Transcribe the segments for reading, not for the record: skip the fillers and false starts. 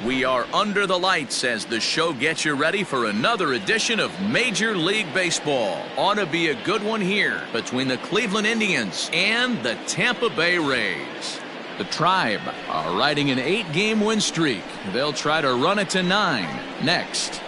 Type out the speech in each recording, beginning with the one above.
We are under the lights as the show gets you ready for another edition of Major League Baseball. Ought to be a good one here between the Cleveland Indians and the Tampa Bay Rays. The Tribe are riding an 8-game win streak. They'll try to run it to 9 next.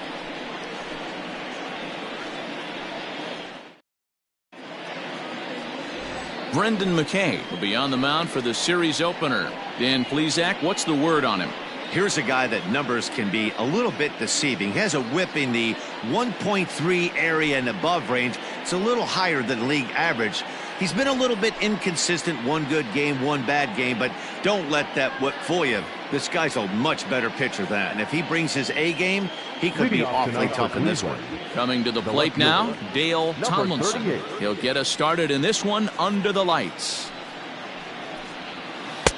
Brendan McKay will be on the mound for the series opener. Dan Plesac, what's the word on him? Here's a guy that numbers can be a little bit deceiving. He has a whip in the 1.3 area and above range. It's a little higher than league average. He's been a little bit inconsistent. One good game, one bad game, but don't let that whip fool you. This guy's a much better pitcher than that, and if he brings his A game, he could be awfully tough in this one. Coming to the plate now, Dale Tomlinson. He'll get us started in this one under the lights.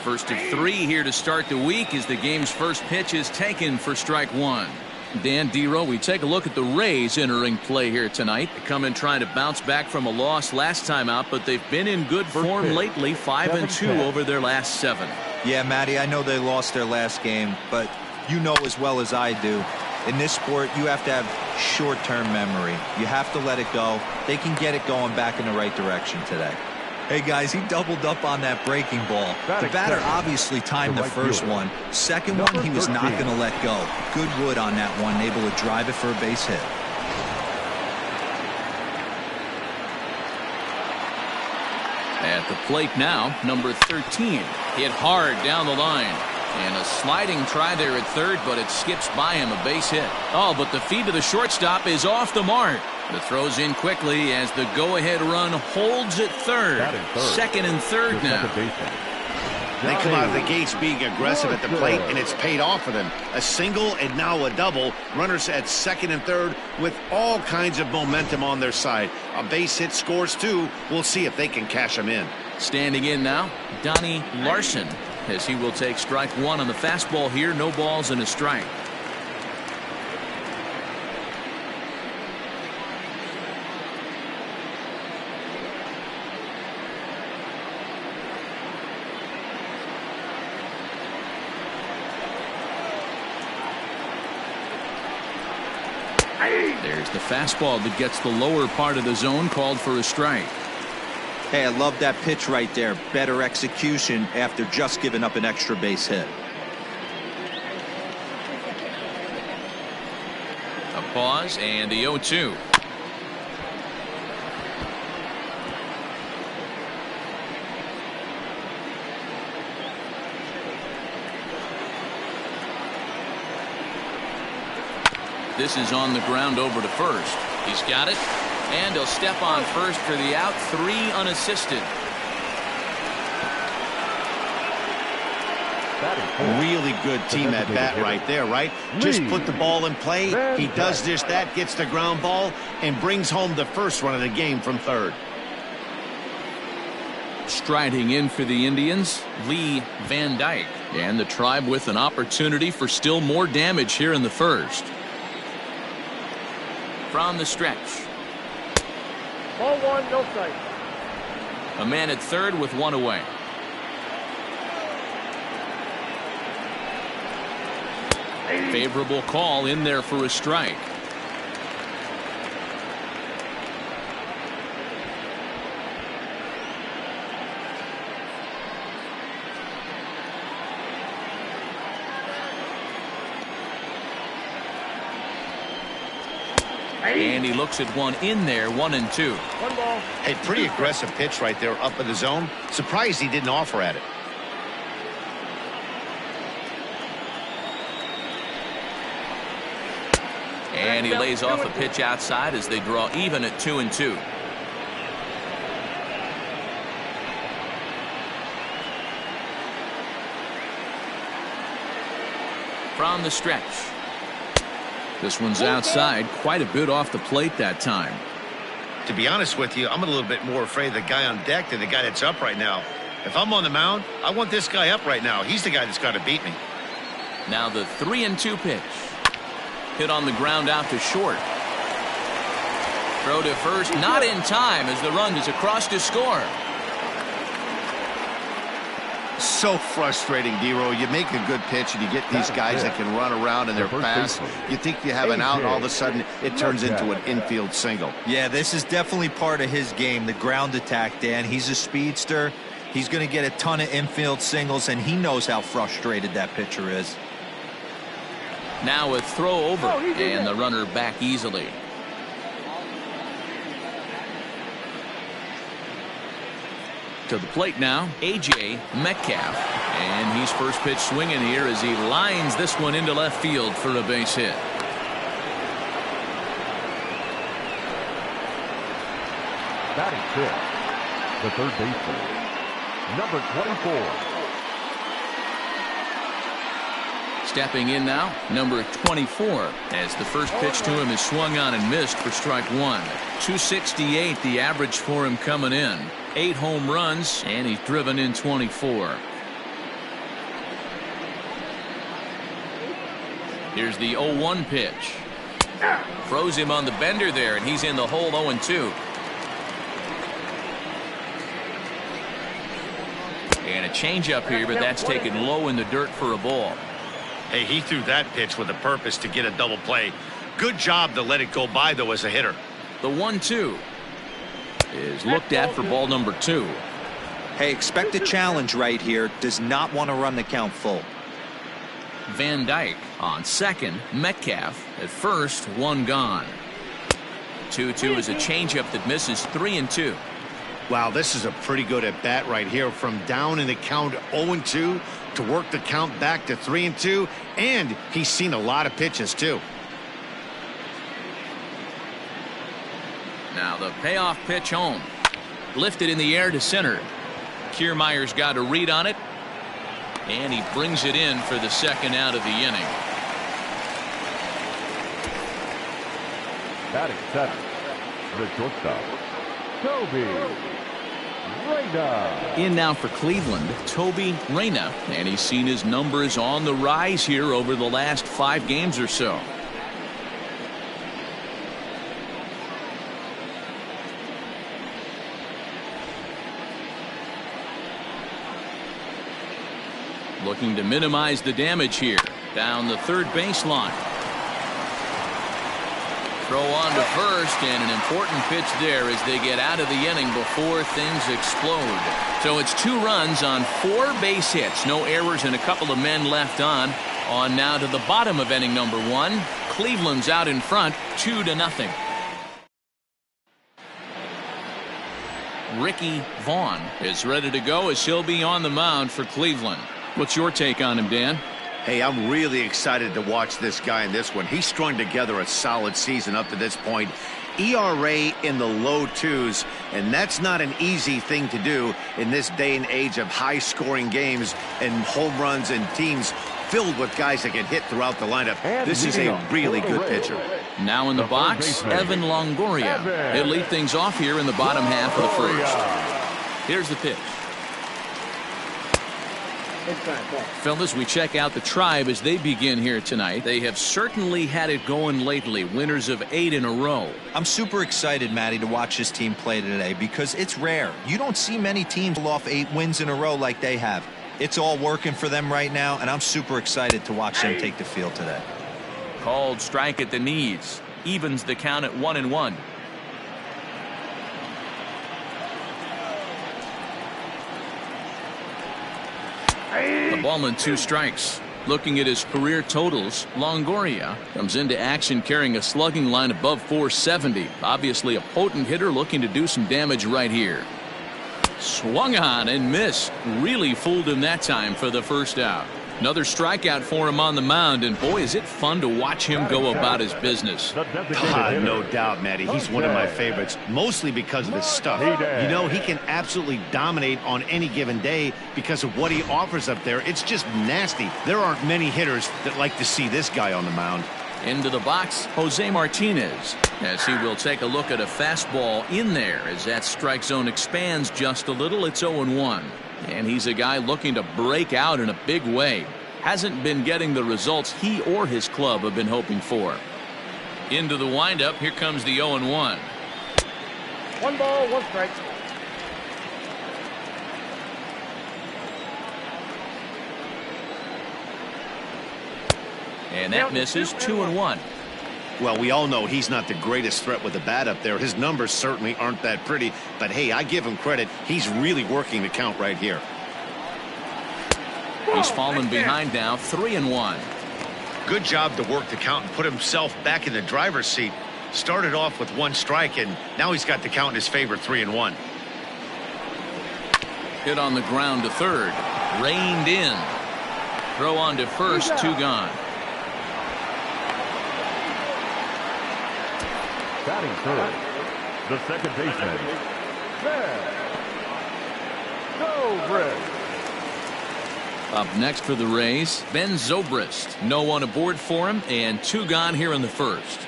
First of 3 here to start the week as the game's first pitch is taken for strike 1. Dan Dero, we take a look at the Rays entering play here tonight. They come in trying to bounce back from a loss last time out, but they've been in good form lately, 5-2 over their last 7. Yeah, Matty, I know they lost their last game, but you know as well as I do, in this sport, you have to have short-term memory. You have to let it go. They can get it going back in the right direction today. Hey, guys, he doubled up on that breaking ball. The batter obviously timed the first one. Second one, he was not going to let go. Good wood on that one, able to drive it for a base hit. At the plate now, number 13. Hit hard down the line. And a sliding try there at third, but it skips by him, a base hit. Oh, but the feed to the shortstop is off the mark. The throw's in quickly as the go-ahead run holds at third. Second and third now. They come out of the gates being aggressive at the plate, and it's paid off for them. A single and now a double. Runners at second and third with all kinds of momentum on their side. A base hit scores too. We'll see if they can cash them in. Standing in now, Donnie Larson, as he will take strike 1 on the fastball here. No balls and a strike. There's the fastball that gets the lower part of the zone, called for a strike. Hey, I love that pitch right there. Better execution after just giving up an extra base hit. A pause and the 0-2. This is on the ground over to first. He's got it, and he'll step on first for the out. 3 unassisted. Really good team at bat right there, right? Just put the ball in play. He does just that, gets the ground ball, and brings home the first run of the game from third. Striding in for the Indians, Lee Van Dyke. And the Tribe with an opportunity for still more damage here in the first. From the stretch. Ball 1, no strike. A man at third with 1 away. Favorable call in there for a strike. And he looks at one in there, 1-2. 1 ball. Hey, pretty aggressive pitch right there up in the zone. Surprised he didn't offer at it. And he lays off a pitch outside as they draw even at 2-2. From the stretch. This one's outside, quite a bit off the plate that time. To be honest with you, I'm a little bit more afraid of the guy on deck than the guy that's up right now. If I'm on the mound, I want this guy up right now. He's the guy that's got to beat me. Now the 3-2 pitch. Hit on the ground out to short. Throw to first, not in time as the run is across to score. So frustrating, D-Row. You make a good pitch and you get these guys that can run around and they're fast. You think you have an out, and all of a sudden it turns into an infield single. Yeah, this is definitely part of his game, the ground attack, Dan. He's a speedster. He's going to get a ton of infield singles, and he knows how frustrated that pitcher is. Now a throw over, and the runner back easily. To the plate now, A.J. Metcalf. And he's first pitch swinging here as he lines this one into left field for a base hit. Batting fifth, the third baseman, number 24. Stepping in now, number 24, as the first pitch to him is swung on and missed for strike one. 268 the average for him coming in. 8 home runs, and he's driven in 24. Here's the 0-1 pitch. Froze him on the bender there, and he's in the hole 0-2. And a changeup here, but that's taken low in the dirt for a ball. Hey, he threw that pitch with a purpose to get a double play. Good job to let it go by, though, as a hitter. The 1-2 is looked at for ball number 2. Hey, expect a challenge right here. Does not want to run the count full. Van Dyke on second. Metcalf at first. One gone. 2-2 is a changeup that misses. 3-2. Wow, this is a pretty good at bat right here. From down in the count 0-2 to work the count back to 3-2, and he's seen a lot of pitches too. Now the payoff pitch home. Lifted in the air to center. Kiermaier's got a read on it, and he brings it in for the second out of the inning. Batting seventh, the shortstop, Toby Reyna. In now for Cleveland, Toby Reyna, and he's seen his numbers on the rise here over the last 5 games or so. Looking to minimize the damage here. Down the third baseline. Throw on to first, and an important pitch there as they get out of the inning before things explode. So it's 2 runs on 4 base hits. No errors and a couple of men left on. On now to the bottom of inning number 1. Cleveland's out in front, 2-0. Ricky Vaughn is ready to go as he'll be on the mound for Cleveland. What's your take on him, Dan? Hey, I'm really excited to watch this guy in this one. He's strung together a solid season up to this point. ERA in the low 2s, and that's not an easy thing to do in this day and age of high-scoring games and home runs and teams filled with guys that can hit throughout the lineup. This is a really good pitcher. Now in the box, Evan Longoria. He'll lead things off here in the bottom half of the first. Here's the pitch. Fellas, we check out the Tribe as they begin here tonight. They have certainly had it going lately. Winners of 8 in a row. I'm super excited, Matty, to watch this team play today because it's rare. You don't see many teams pull off 8 wins in a row like they have. It's all working for them right now, and I'm super excited to watch them take the field today. Called strike at the knees. Evens the count at 1-1. The ball and 2 strikes. Looking at his career totals, Longoria comes into action carrying a slugging line above 470. Obviously a potent hitter looking to do some damage right here. Swung on and missed. Really fooled him that time for the first out. Another strikeout for him on the mound, and boy, is it fun to watch him go about his business. No doubt, Matty. He's one of my favorites, mostly because of his stuff. You know, he can absolutely dominate on any given day because of what he offers up there. It's just nasty. There aren't many hitters that like to see this guy on the mound. Into the box, Jose Martinez, as he will take a look at a fastball in there as that strike zone expands just a little. It's 0-1. And he's a guy looking to break out in a big way. Hasn't been getting the results he or his club have been hoping for. Into the windup. Here comes the 0-1. 1 ball, 1 strike. And that misses 2-1. Well, we all know he's not the greatest threat with the bat up there. His numbers certainly aren't that pretty. But, hey, I give him credit. He's really working the count right here. He's fallen behind now, 3-1. Good job to work the count and put himself back in the driver's seat. Started off with 1 strike, and now he's got the count in his favor, 3-1. Hit on the ground to third. Reined in. Throw on to first, 2 gone. Batting third, the second baseman, Ben Zobrist. Up next for the Rays, Ben Zobrist. No one aboard for him, and 2 gone here in the first.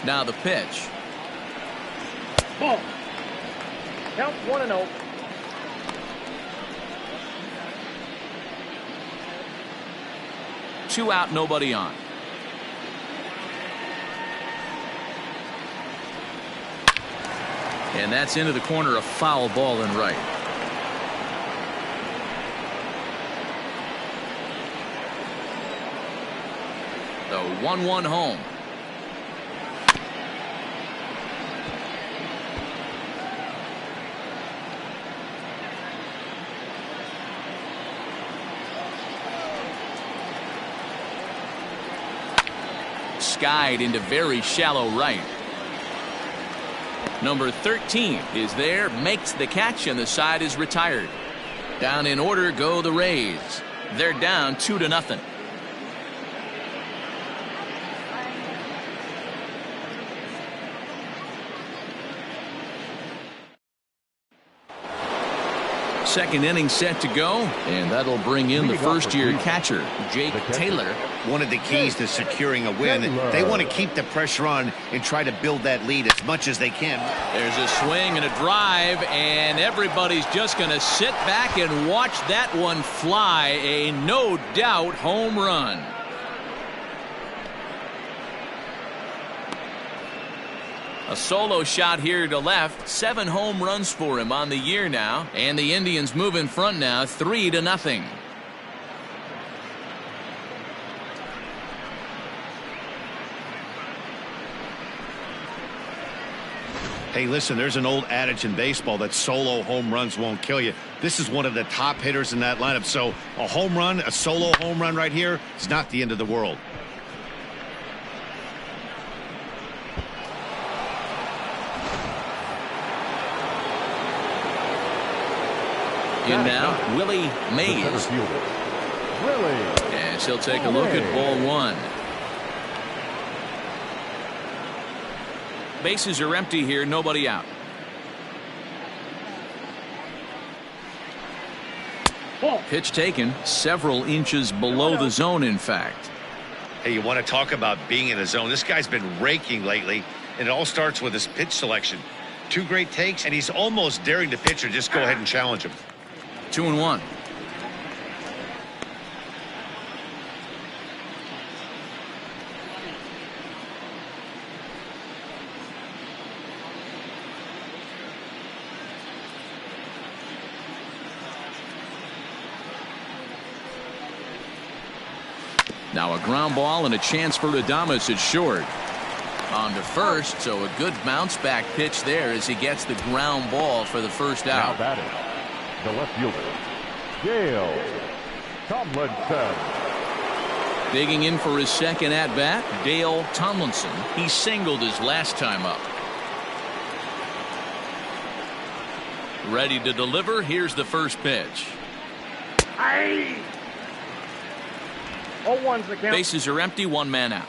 Now the pitch. Ball. Count 1-0. Two out, nobody on. And that's into the corner, a foul ball in right. The 1-1 home. Skied into very shallow right. Number 13 is there, makes the catch, and the side is retired. Down in order go the Rays. They're down 2-0. Second inning set to go, and that'll bring in the first-year catcher, Jake Taylor. One of the keys to securing a win, they want to keep the pressure on and try to build that lead as much as they can. There's a swing and a drive, and everybody's just going to sit back and watch that one fly. A no-doubt home run. A solo shot here to left. 7 home runs for him on the year now. And the Indians move in front now, 3-0. Hey, listen, there's an old adage in baseball that solo home runs won't kill you. This is one of the top hitters in that lineup. So a home run, a solo home run right here, it's not the end of the world. In now, Willie Mays. Willie. And she'll take a look at ball 1. Bases are empty here, nobody out. Pitch taken several inches below the zone, in fact. Hey, you want to talk about being in the zone? This guy's been raking lately, and it all starts with his pitch selection. 2 great takes, and he's almost daring the pitcher just go ahead and challenge him. 2-1. Now a ground ball and a chance for Adames at short. On to first, so a good bounce back pitch there as he gets the ground ball for the first out. Now batting, the left fielder, Dale Tomlinson. Digging in for his second at-bat, Dale Tomlinson. He singled his last time up. Ready to deliver. Here's the first pitch. 0-1's the count. Bases are empty, 1 man out.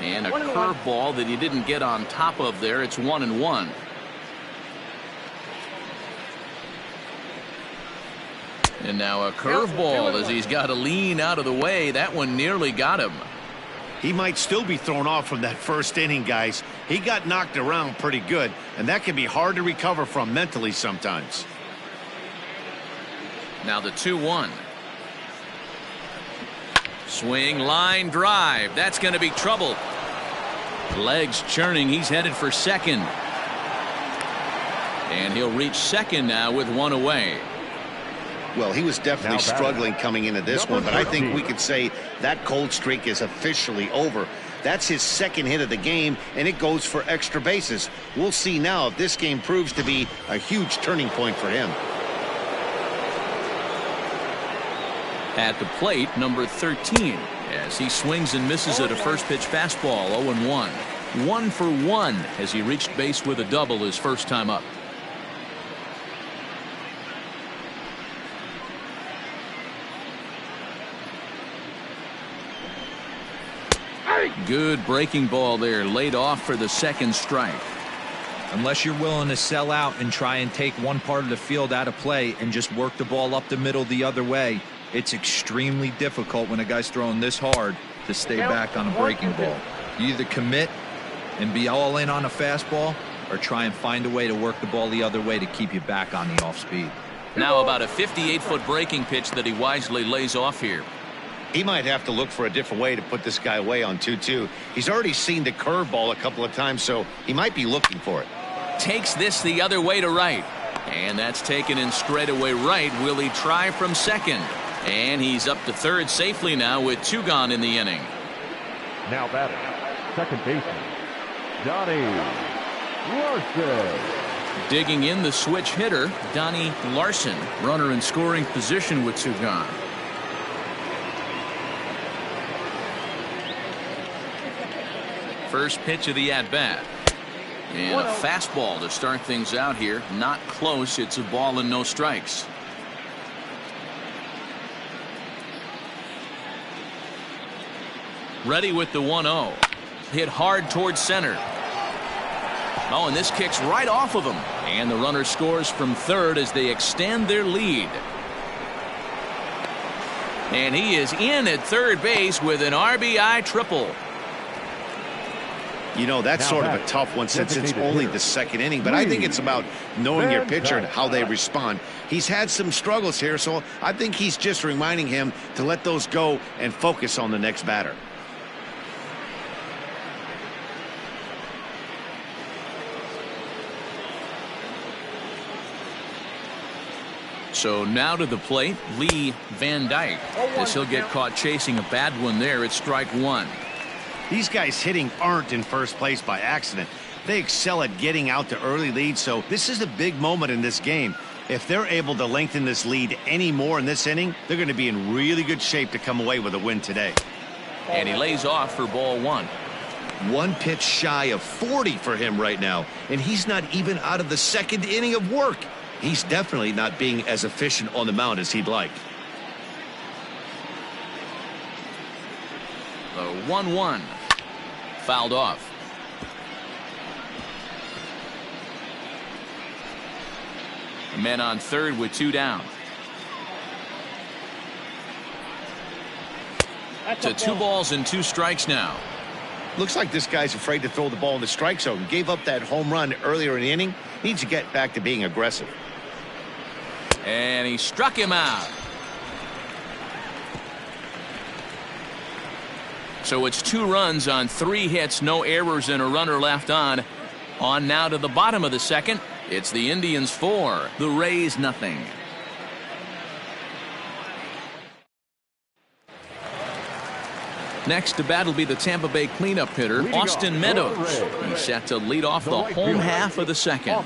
And a curveball that he didn't get on top of there. It's 1-1. And now a curveball as he's got to lean out of the way. That one nearly got him. He might still be thrown off from that first inning, guys. He got knocked around pretty good, and that can be hard to recover from mentally sometimes. Now the 2-1. Swing, line, drive. That's going to be trouble. Legs churning. He's headed for second. And he'll reach second now with one away. Well, he was definitely struggling coming into this one, but I think we could say that cold streak is officially over. That's his second hit of the game, and it goes for extra bases. We'll see now if this game proves to be a huge turning point for him. At the plate, number 13, as he swings and misses at a first pitch fastball. 0-1. 1 for 1 as he reached base with a double his first time up. Good breaking ball there, laid off for the second strike. Unless you're willing to sell out and try and take one part of the field out of play and just work the ball up the middle the other way, it's extremely difficult when a guy's throwing this hard to stay back on a breaking ball. You either commit and be all in on a fastball or try and find a way to work the ball the other way to keep you back on the off speed. Now about a 58-foot breaking pitch that he wisely lays off here. He might have to look for a different way to put this guy away on 2-2. He's already seen the curveball a couple of times, so he might be looking for it. Takes this the other way to right. And that's taken in straightaway right. Will he try from second? And he's up to third safely now with 2 gone in the inning. Now batting, second baseman, Donnie Larson. Digging in the switch hitter, Donnie Larson. Runner in scoring position with 2 gone. First pitch of the at-bat. And a fastball to start things out here. Not close. It's a ball and no strikes. Ready with the 1-0. Hit hard towards center. Oh, and this kicks right off of him. And the runner scores from third as they extend their lead. And he is in at third base with an RBI triple. You know, that's sort of a tough one since it's only the second inning, but I think it's about knowing your pitcher and how they respond. He's had some struggles here, so I think he's just reminding him to let those go and focus on the next batter. So now to the plate, Lee Van Dyke. As he'll get caught chasing a bad one there at strike 1. These guys hitting aren't in first place by accident. They excel at getting out to early leads, so this is a big moment in this game. If they're able to lengthen this lead any more in this inning, they're going to be in really good shape to come away with a win today. And he lays off for ball 1. 1 pitch shy of 40 for him right now, and he's not even out of the second inning of work. He's definitely not being as efficient on the mound as he'd like. The 1-1. Fouled off. Men on third with 2 down. To 2 balls and 2 strikes now. Looks like this guy's afraid to throw the ball in the strike zone. Gave up that home run earlier in the inning. Needs to get back to being aggressive. And he struck him out. So it's 2 runs on 3 hits, no errors, and a runner left on. On now to the bottom of the second. It's the Indians 4, the Rays nothing. Next to bat will be the Tampa Bay cleanup hitter, Austin Meadows. He's set to lead off the home half of the second.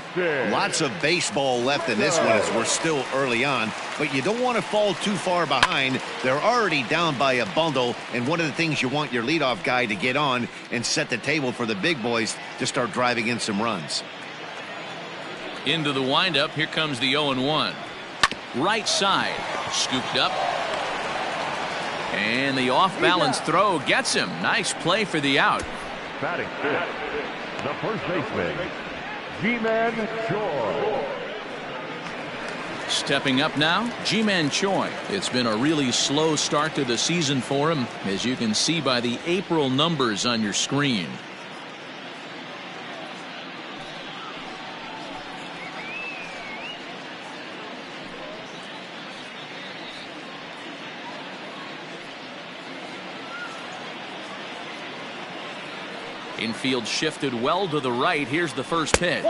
Lots of baseball left in this one as we're still early on, but you don't want to fall too far behind. They're already down by a bundle, and one of the things you want your leadoff guy to get on and set the table for the big boys to start driving in some runs. Into the windup, here comes the 0-1. Right side, scooped up. And the off-balance throw gets him. Nice play for the out. Batting fifth, the first baseman, Ji-Man Choi. Stepping up now, Ji-Man Choi. It's been a really slow start to the season for him, as you can see by the April numbers on your screen. Infield shifted well to the right. Here's the first pitch.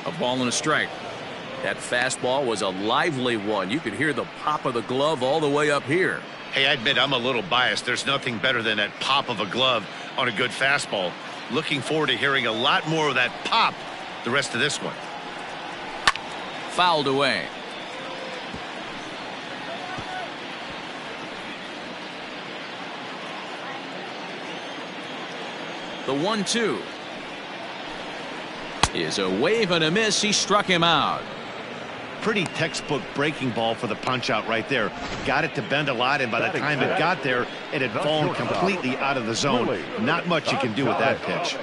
A ball and a strike. That fastball was a lively one. You could hear the pop of the glove all the way up here. Hey, I admit I'm a little biased. There's nothing better than that pop of a glove on a good fastball. Looking forward to hearing a lot more of that pop the rest of this one. Fouled away. The 1-2 is a wave and a miss. He struck him out. Pretty textbook breaking ball for the punch out right there. Got it to bend a lot, and by the time it got there, it had fallen completely out of the zone. Not much you can do with that pitch.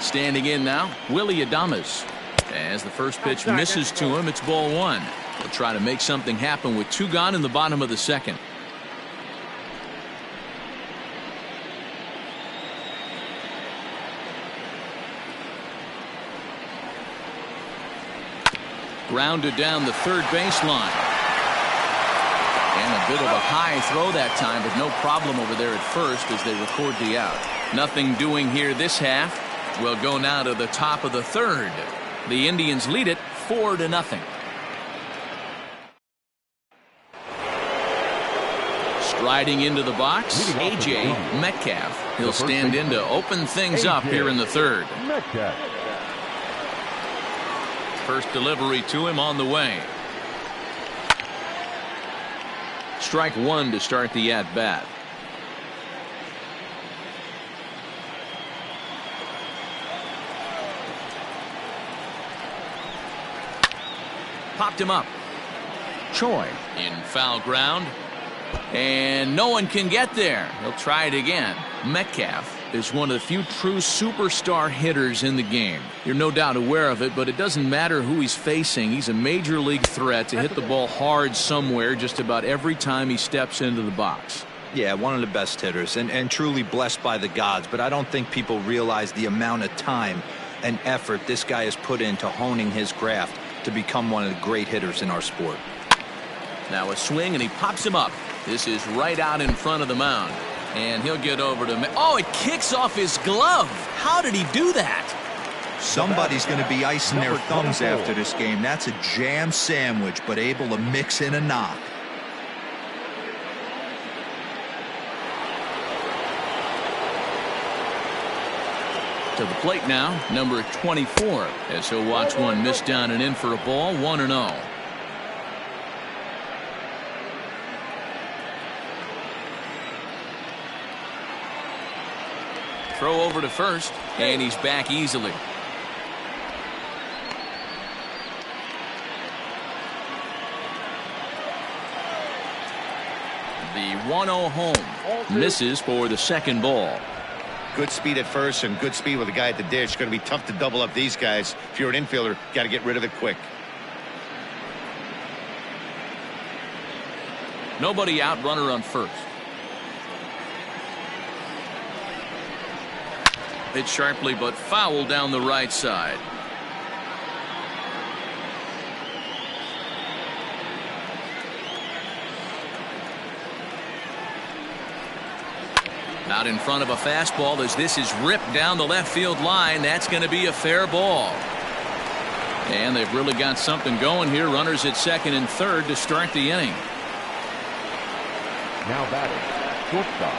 Standing in now, Willie Adames. As the first pitch misses to him, it's ball one. He'll try to make something happen with 2 gone in the bottom of the second. Grounded down the third baseline. And a bit of a high throw that time, but no problem over there at first as they record the out. Nothing doing here this half. We'll go now to the top of the third. The Indians lead it 4-0. Striding into the box, A.J. Metcalf. He'll stand in to open things up here in the third. First delivery to him on the way. Strike one to start the at-bat. Popped him up. Choi in foul ground. And no one can get there. He'll try it again. Metcalf is one of the few true superstar hitters in the game. You're no doubt aware of it, but it doesn't matter who he's facing. He's a major league threat to hit the ball hard somewhere just about every time he steps into the box. Yeah, one of the best hitters and truly blessed by the gods, but I don't think people realize the amount of time and effort this guy has put into honing his craft to become one of the great hitters in our sport. Now a swing, and he pops him up. This is right out in front of the mound. And he'll get over to... Oh, it kicks off his glove. How did he do that? Somebody's going to be icing their thumbs after this game. That's a jam sandwich, but able to mix in a knock. To the plate now, number 24, as he'll watch one miss down and in for a ball, 1-0. Throw over to first, and he's back easily. The 1-0 home misses for the second ball. Good speed at first and good speed with the guy at the dish. Going to be tough to double up these guys. If you're an infielder, got to get rid of it quick. Nobody out, runner on first. Hit sharply but foul down the right side. Out in front of a fastball as this is ripped down the left field line. That's going to be a fair ball. And they've really got something going here. Runners at second and third to start the inning. Now batting, shortstop,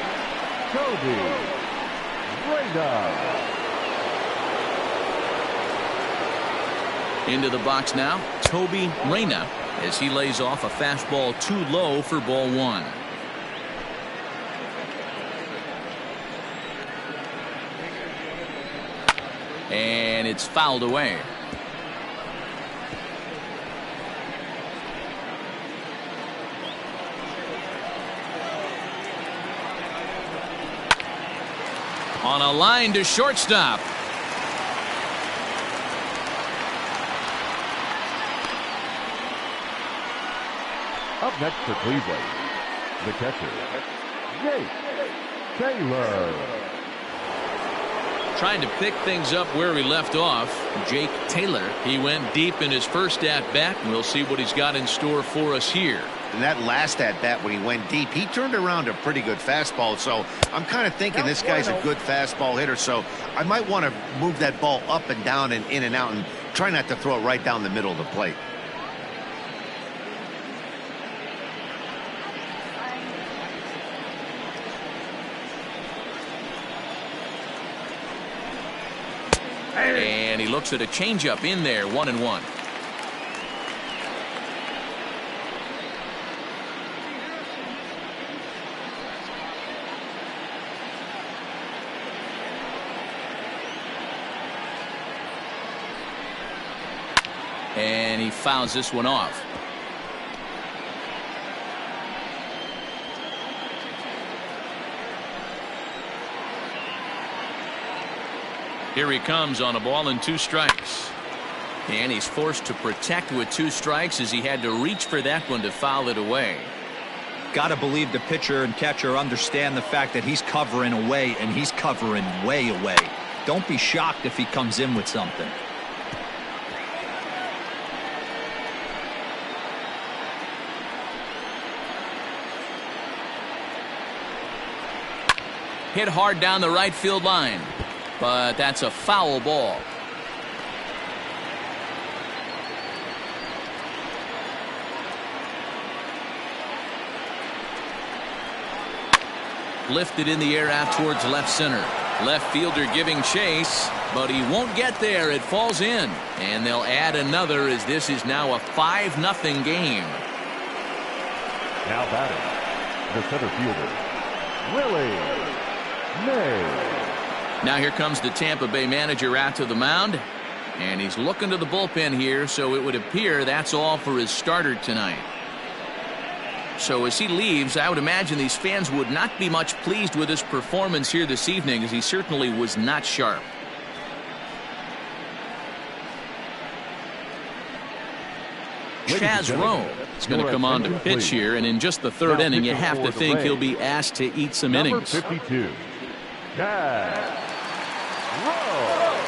Toby Reyna. Into the box now, Toby Reyna, as he lays off a fastball too low for ball one. And it's fouled away. On a line to shortstop. Up next for Cleveland, the catcher, Jake Taylor. Trying to pick things up where we left off, Jake Taylor. He went deep in his first at-bat, and we'll see what he's got in store for us here. And that last at-bat when he went deep, he turned around a pretty good fastball. So I'm kind of thinking this guy's a good fastball hitter. So I might want to move that ball up and down and in and out and try not to throw it right down the middle of the plate. And he looks at a changeup in there, 1-1. And he fouls this one off. Here he comes on a ball and 2 strikes. And he's forced to protect with 2 strikes as he had to reach for that one to foul it away. Got to believe the pitcher and catcher understand the fact that he's covering away, and he's covering way away. Don't be shocked if he comes in with something. Hit hard down the right field line. But that's a foul ball. Lifted in the air out towards left center. Left fielder giving chase, but he won't get there. It falls in. And they'll add another as this is now a 5-0 game. Now batting, the center fielder, Willie May. Now here comes the Tampa Bay manager out to the mound, and he's looking to the bullpen here, so it would appear that's all for his starter tonight. So as he leaves, I would imagine these fans would not be much pleased with his performance here this evening, as he certainly was not sharp. Chaz Roe is going to come on to pitch here, and in just the 3rd inning, you have to think he'll be asked to eat some innings. Number 52, Chaz Roe.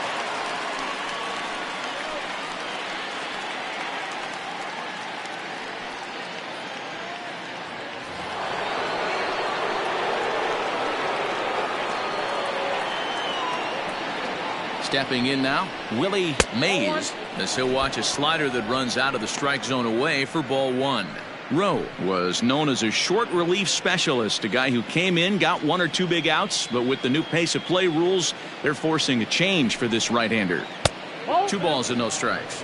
Stepping in now, Willie Mays, as he'll watch a slider that runs out of the strike zone away for ball 1. Rowe was known as a short relief specialist, a guy who came in, got 1 or 2 big outs, but with the new pace of play rules, they're forcing a change for this right-hander. 2 balls and no strikes.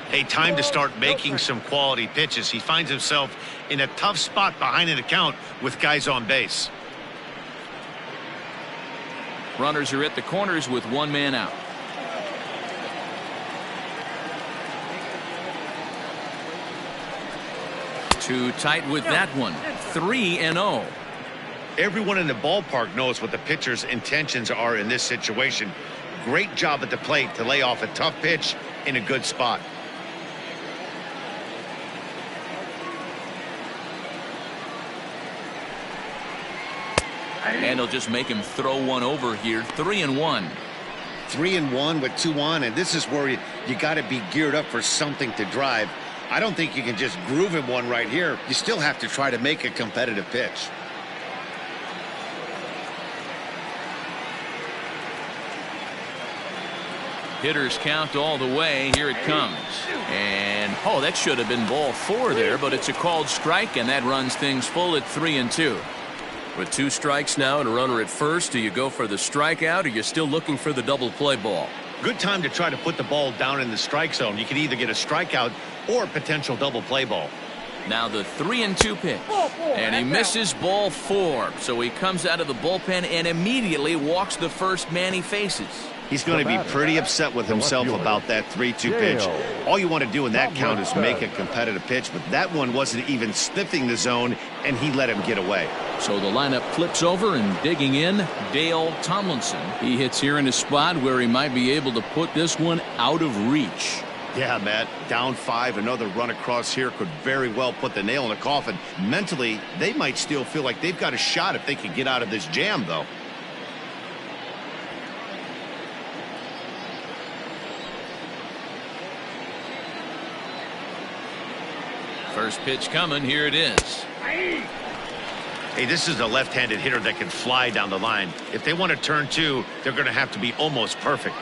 Hey, time to start making some quality pitches. He finds himself in a tough spot behind an account with guys on base. Runners are at the corners with 1 man out. Too tight with that one. 3-0. Everyone in the ballpark knows what the pitcher's intentions are in this situation. Great job at the plate to lay off a tough pitch in a good spot. And he'll just make him throw one over here. 3-1. 3-1 with 2 on, and this is where you got to be geared up for something to drive. I don't think you can just groove him one right here. You still have to try to make a competitive pitch. Hitters count all the way. Here it comes. And, oh, that should have been ball 4 there, but it's a called strike, and that runs things full at 3-2. With 2 strikes now and a runner at first, do you go for the strikeout, or you're still looking for the double play ball? Good time to try to put the ball down in the strike zone. You can either get a strikeout or a potential double play ball. Now the 3-2 pitch. And he misses ball 4. So he comes out of the bullpen and immediately walks the first man he faces. He's going to be pretty upset with himself about that 3-2 pitch. All you want to do in that count is make a competitive pitch, but that one wasn't even sniffing the zone, and he let him get away. So the lineup flips over, and digging in, Dale Tomlinson. He hits here in a spot where he might be able to put this one out of reach. Yeah, Matt, down 5, another run across here could very well put the nail in the coffin. Mentally, they might still feel like they've got a shot if they could get out of this jam, though. First pitch coming. Here it is. Hey, this is a left-handed hitter that can fly down the line. If they want to turn two, they're going to have to be almost perfect.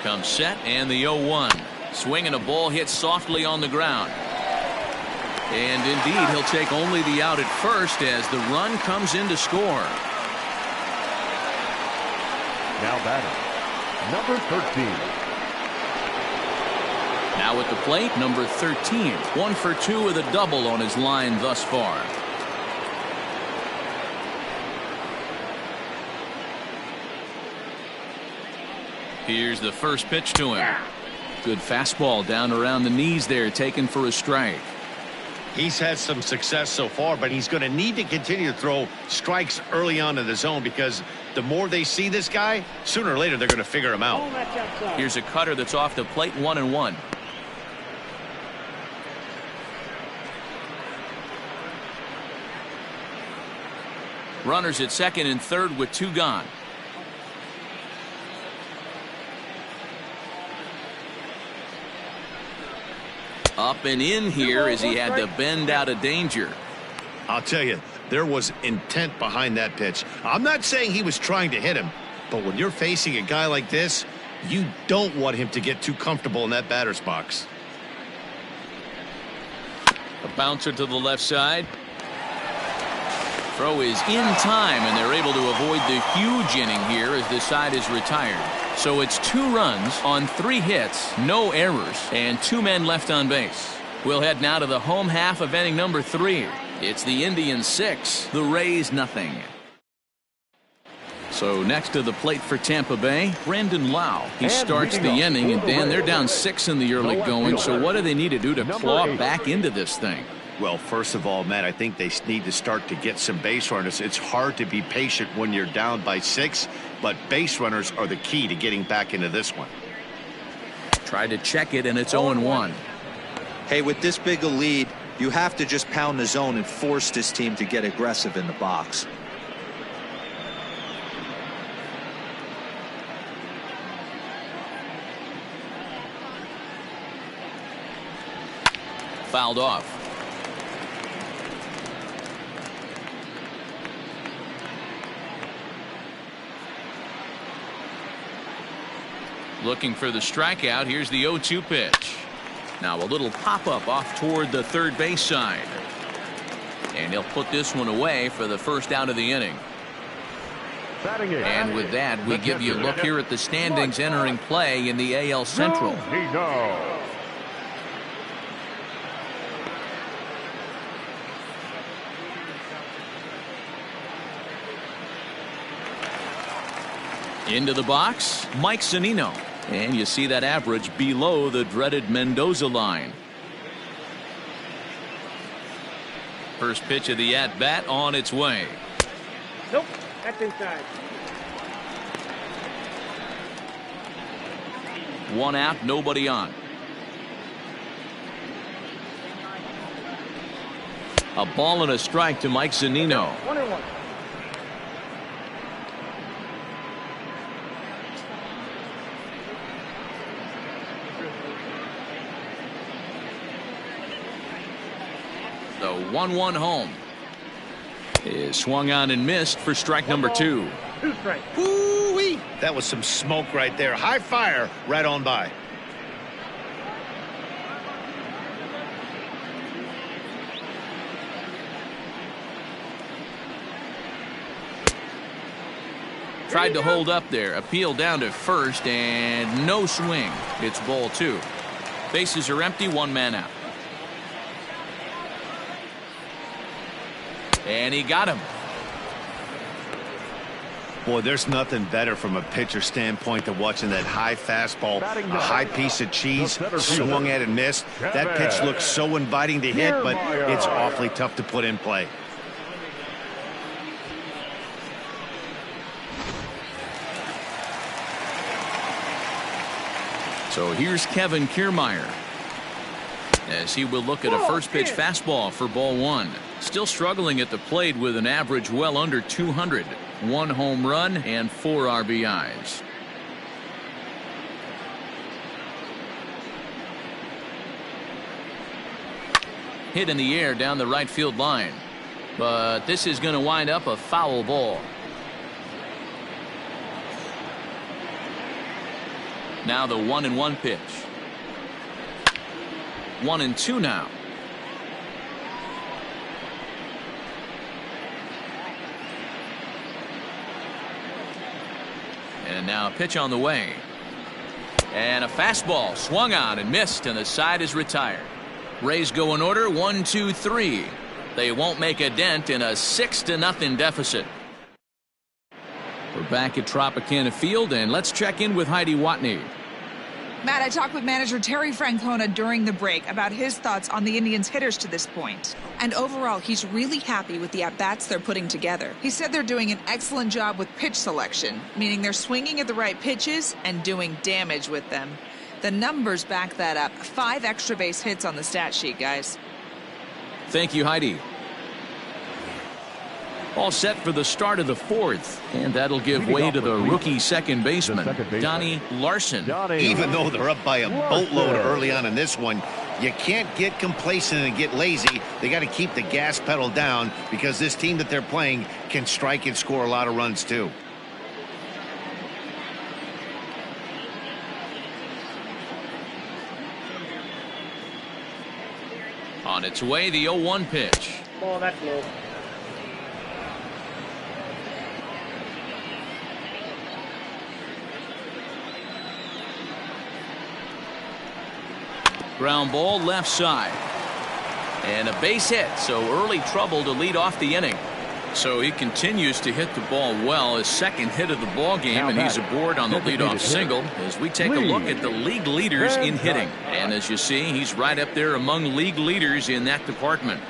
Comes set and the 0-1. Swinging a ball hit softly on the ground. And indeed, he'll take only the out at first as the run comes in to score. Now batting, number 13. Now at the plate, number 13. 1 for 2 with a double on his line thus far. Here's the first pitch to him. Good fastball down around the knees there, taken for a strike. He's had some success so far, but he's going to need to continue to throw strikes early on in the zone because the more they see this guy, sooner or later they're going to figure him out. Here's a cutter that's off the plate, 1-1. Runners at second and third with 2 gone. Up and in here as he had to bend out of danger. I'll tell you, there was intent behind that pitch. I'm not saying he was trying to hit him, but when you're facing a guy like this, you don't want him to get too comfortable in that batter's box. A bouncer to the left side. Throw is in time, and they're able to avoid the huge inning here as this side is retired. So it's 2 runs on 3 hits, no errors, and 2 men left on base. We'll head now to the home half of inning number 3. It's the Indians 6, the Rays nothing. So next to the plate for Tampa Bay, Brandon Lau. He starts the inning, and Dan, they're down 6 in the early going. So what do they need to do to claw back into this thing? Well, first of all, Matt, I think they need to start to get some base runners. It's hard to be patient when you're down by 6, but base runners are the key to getting back into this one. Tried to check it, and it's 0-1. Hey, with this big a lead, you have to just pound the zone and force this team to get aggressive in the box. Fouled off. Looking for the strikeout. Here's the 0-2 pitch. Now a little pop-up off toward the third base side. And he'll put this one away for the first out of the inning. And with that, we give you a look here at the standings entering play in the AL Central. Into the box, Mike Zunino. And you see that average below the dreaded Mendoza line. First pitch of the at-bat on its way. Nope, that's inside. 1 out, nobody on. A ball and a strike to Mike Zunino. 1-1. The 1-1 home is swung on and missed for strike number 2. 2 strikes. Woo-wee! That was some smoke right there. High fire right on by. Tried to hold up there. Appeal down to first and no swing. It's ball 2. Bases are empty. 1 man out. And he got him. Boy, there's nothing better from a pitcher standpoint than watching that high fastball, a high piece of cheese, swung at and missed. That pitch looks so inviting to hit, but it's awfully tough to put in play. So here's Kevin Kiermaier as he will look at a first pitch fastball for ball 1. Still struggling at the plate with an average well under 200. 1 home run and 4 RBIs. hit in the air down the right field line. But this is going to wind up a foul ball. Now the 1-1 pitch. 1-2 now. And now a pitch on the way. And a fastball swung on and missed, and the side is retired. Rays go in order 1-2-3. They won't make a dent in a 6-0 deficit. We're back at Tropicana Field, and let's check in with Heidi Watney. Matt, I talked with manager Terry Francona during the break about his thoughts on the Indians' hitters to this point. And overall, he's really happy with the at-bats they're putting together. He said they're doing an excellent job with pitch selection, meaning they're swinging at the right pitches and doing damage with them. The numbers back that up. 5 extra base hits on the stat sheet, guys. Thank you, Heidi. All set for the start of the 4th, and that'll give way to the rookie second baseman, Donnie Larson. Even though they're up by a boatload early on in this one, you can't get complacent and get lazy. They got to keep the gas pedal down because this team that they're playing can strike and score a lot of runs too. On its way, the 0-1 pitch. Oh, that's low. Ground ball left side. And a base hit, so early trouble to lead off the inning. So he continues to hit the ball well, his second hit of the ball game, and he's aboard on the leadoff single as we take a look at the league leaders in hitting. And as you see, he's right up there among league leaders in that department.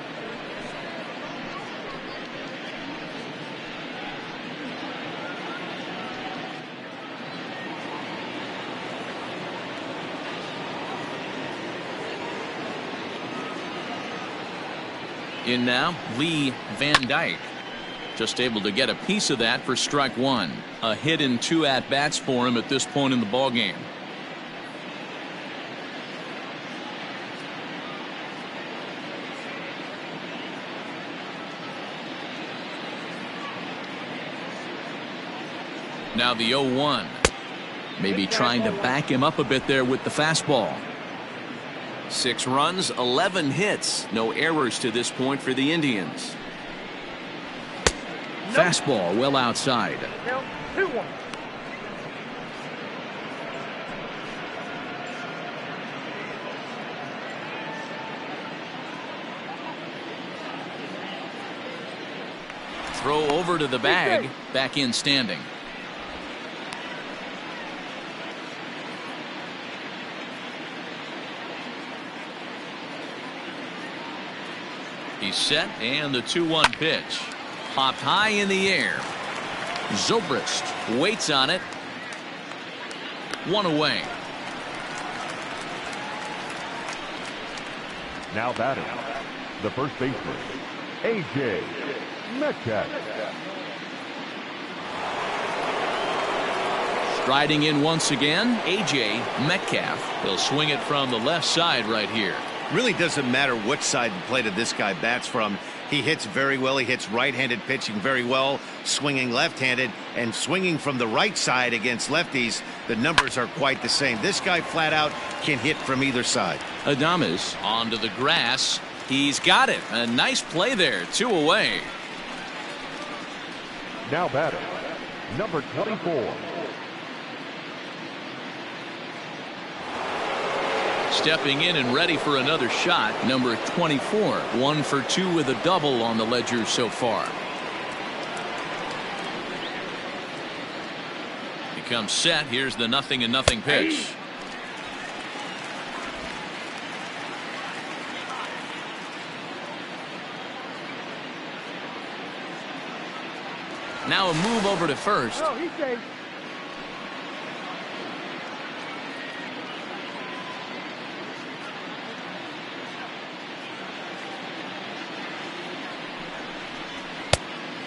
In now, Lee Van Dyke. Just able to get a piece of that for strike 1. A hit in 2 at-bats for him at this point in the ballgame. Now the 0-1. Maybe trying to back him up a bit there with the fastball. 6 runs, 11 hits. No errors to this point for the Indians. Fastball well outside. Now, 2-1. Throw over to the bag. Back in standing. He's set, and the 2-1 pitch. Popped high in the air. Zobrist waits on it. 1 away. Now batting, the first baseman, A.J. Metcalf. Striding in once again, A.J. Metcalf. He'll swing it from the left side right here. Really doesn't matter which side of the plate this guy bats from. He hits very well. He hits right-handed pitching very well, swinging left-handed, and swinging from the right side against lefties. The numbers are quite the same. This guy flat out can hit from either side. Adames onto the grass. He's got it. A nice play there. 2 away. Now batting, number 24. Stepping in and ready for another shot, number 24. 1 for 2 with a double on the ledger so far. Becomes set. Here's the 0-0 pitch. Now a move over to first. Oh, he's safe.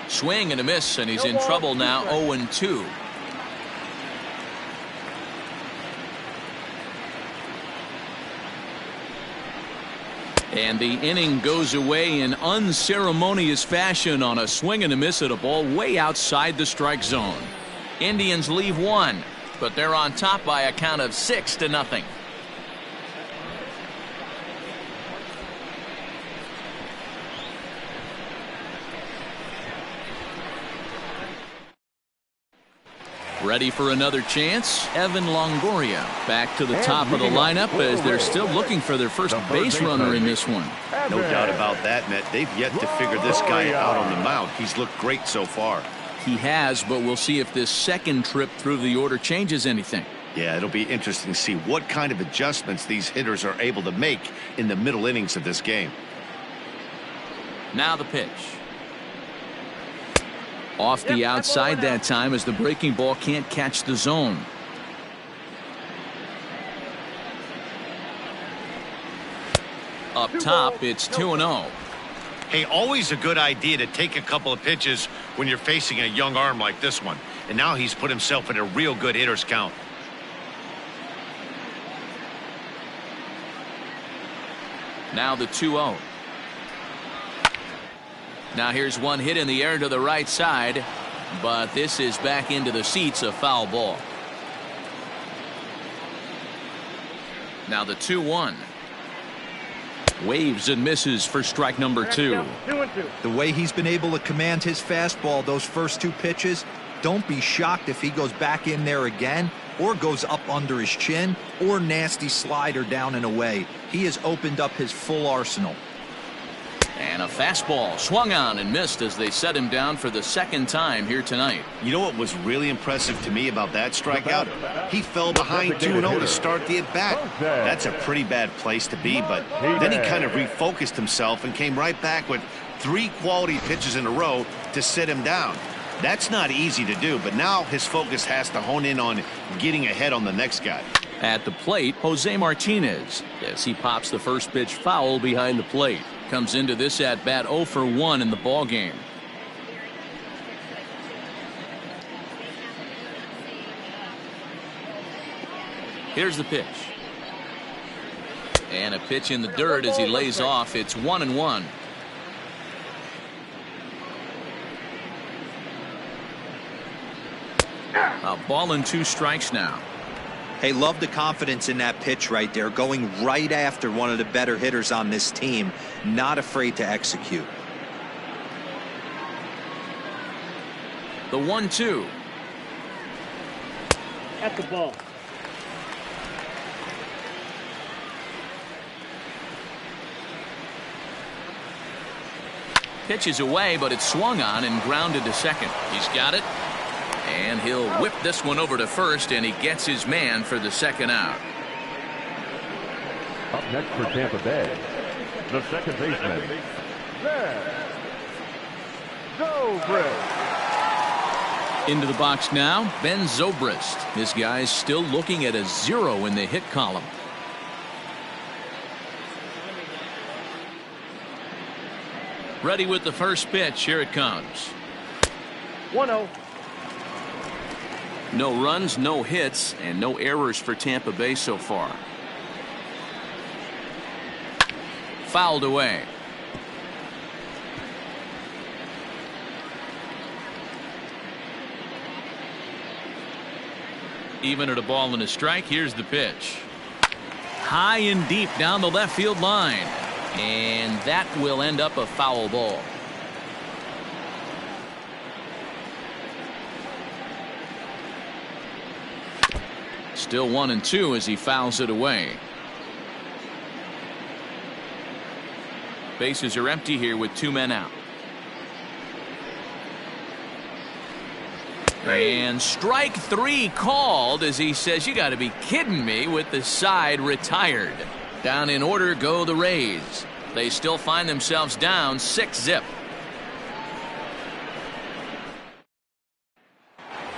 Swing and a miss, and he's in trouble now. 0-2. And the inning goes away in unceremonious fashion on a swing and a miss at a ball way outside the strike zone. Indians leave one, but they're on top by a count of 6-0. Ready for another chance? Evan Longoria back to the top of the lineup as they're still looking for their first base runner in this one. No doubt about that, Matt. They've yet to figure this guy out on the mound. He's looked great so far. He has, but we'll see if this second trip through the order changes anything. Yeah, it'll be interesting to see what kind of adjustments these hitters are able to make in the middle innings of this game. Now the pitch. Off the outside that time as the breaking ball can't catch the zone. Up top, it's 2-0. Hey, always a good idea to take a couple of pitches when you're facing a young arm like this one. And now he's put himself in a real good hitter's count. Now the 2-0. Now here's one hit in the air to the right side, but this is back into the seats, a foul ball. Now the 2-1. Waves and misses for strike number 2. The way he's been able to command his fastball those first 2 pitches, don't be shocked if he goes back in there again or goes up under his chin or nasty slider down and away. He has opened up his full arsenal. And a fastball swung on and missed as they set him down for the second time here tonight. You know what was really impressive to me about that strikeout? He fell behind 2-0 to start the at-bat. That's a pretty bad place to be, but then he kind of refocused himself and came right back with 3 quality pitches in a row to sit him down. That's not easy to do, but now his focus has to hone in on getting ahead on the next guy. At the plate, Jose Martinez, as he pops the first pitch foul behind the plate. Comes into this at bat 0 for 1 in the ball game. Here's the pitch. And a pitch in the dirt as he lays off. It's 1-1. A ball and 2 strikes now. Hey, love the confidence in that pitch right there, going right after one of the better hitters on this team, not afraid to execute. The 1-2. At the ball. Pitch is away, but it's swung on and grounded to second. He's got it. And he'll whip this one over to first, and he gets his man for the second out. Up next for Tampa Bay, the second baseman, Ben Zobrist. Into the box now, Ben Zobrist. This guy's still looking at a 0 in the hit column. Ready with the first pitch. Here it comes. 1-0. No runs, no hits, and no errors for Tampa Bay so far. Fouled away. Even at a ball and a strike, here's the pitch. High and deep down the left field line. And that will end up a foul ball. Still 1-2 as he fouls it away. Bases are empty here with 2 men out. And strike 3 called as he says, you got to be kidding me, with the side retired. Down in order go the Rays. They still find themselves down 6-0.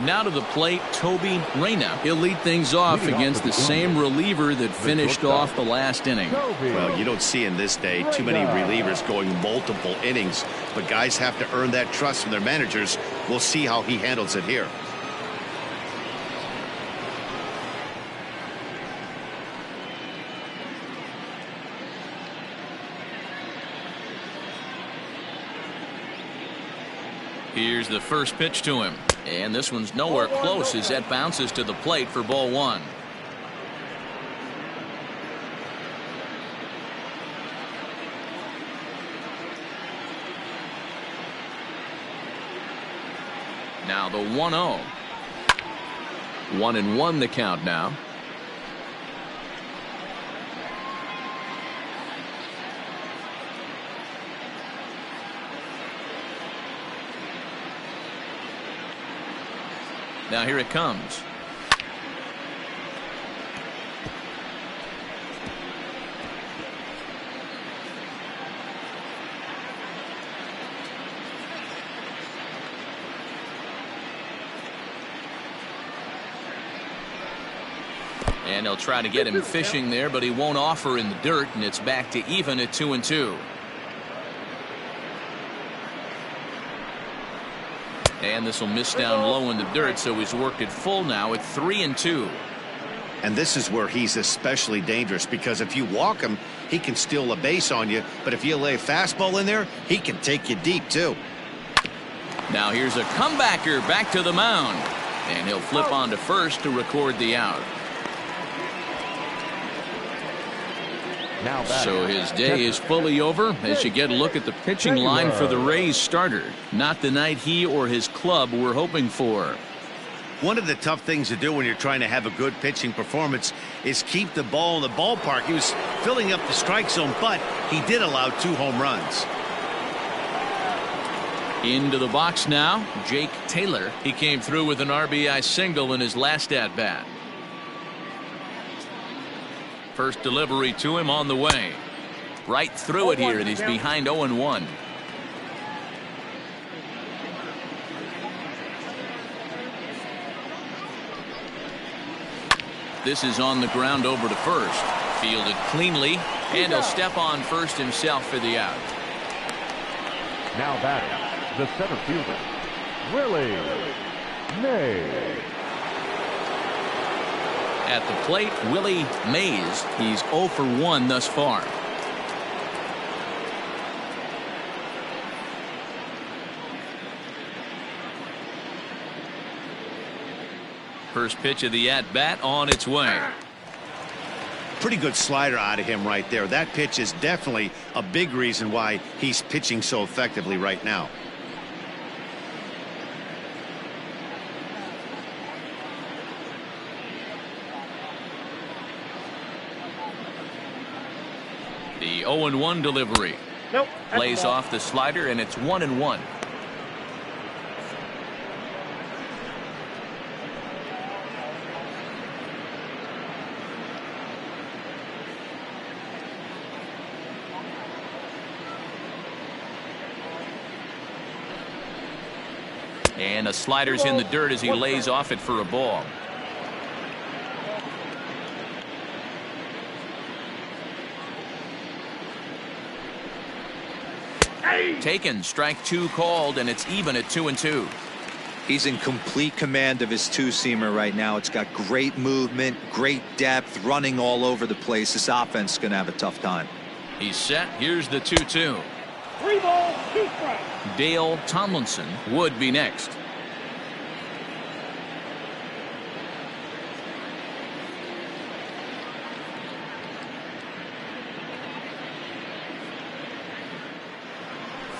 Now to the plate, Toby Reyna. He'll lead things off against the same reliever that finished off the last inning. Well, you don't see in this day too many relievers going multiple innings, but guys have to earn that trust from their managers. We'll see how he handles it here. Here's the first pitch to him, and this one's nowhere close as that bounces to the plate for ball one. Now the 1-0. 1-1 the count now. Now here it comes. And he'll try to get him fishing there, but he won't offer in the dirt, and it's back to even at 2-2. And this will miss down low in the dirt, so he's worked it full now at 3-2. And this is where he's especially dangerous, because if you walk him, he can steal a base on you. But if you lay a fastball in there, he can take you deep, too. Now here's a comebacker back to the mound. And he'll flip on to first to record the out. So his day is fully over as you get a look at the pitching line for the Rays starter. Not the night he or his club were hoping for. One of the tough things to do when you're trying to have a good pitching performance is keep the ball in the ballpark. He was filling up the strike zone, but he did allow 2 home runs. Into the box now, Jake Taylor. He came through with an RBI single in his last at bat. First delivery to him on the way. Right through it here, and he's behind 0-1. This is on the ground over to first. Fielded cleanly, and he'll step on first himself for the out. Now batting, the center fielder, Willie Mays. At the plate, Willie Mays. He's 0 for 1 thus far. First pitch of the at-bat on its way. Pretty good slider out of him right there. That pitch is definitely a big reason why he's pitching so effectively right now. The 0-1 delivery. Nope. Lays off the slider, and it's 1-1. And a slider's in the dirt as he lays off it for a ball. Taken, strike 2 called, and it's even at 2-2. He's in complete command of his 2-seamer right now. It's got great movement, great depth, running all over the place. This offense is going to have a tough time. He's set. Here's the 2-2. 3 balls, 2 strikes. Dale Tomlinson would be next.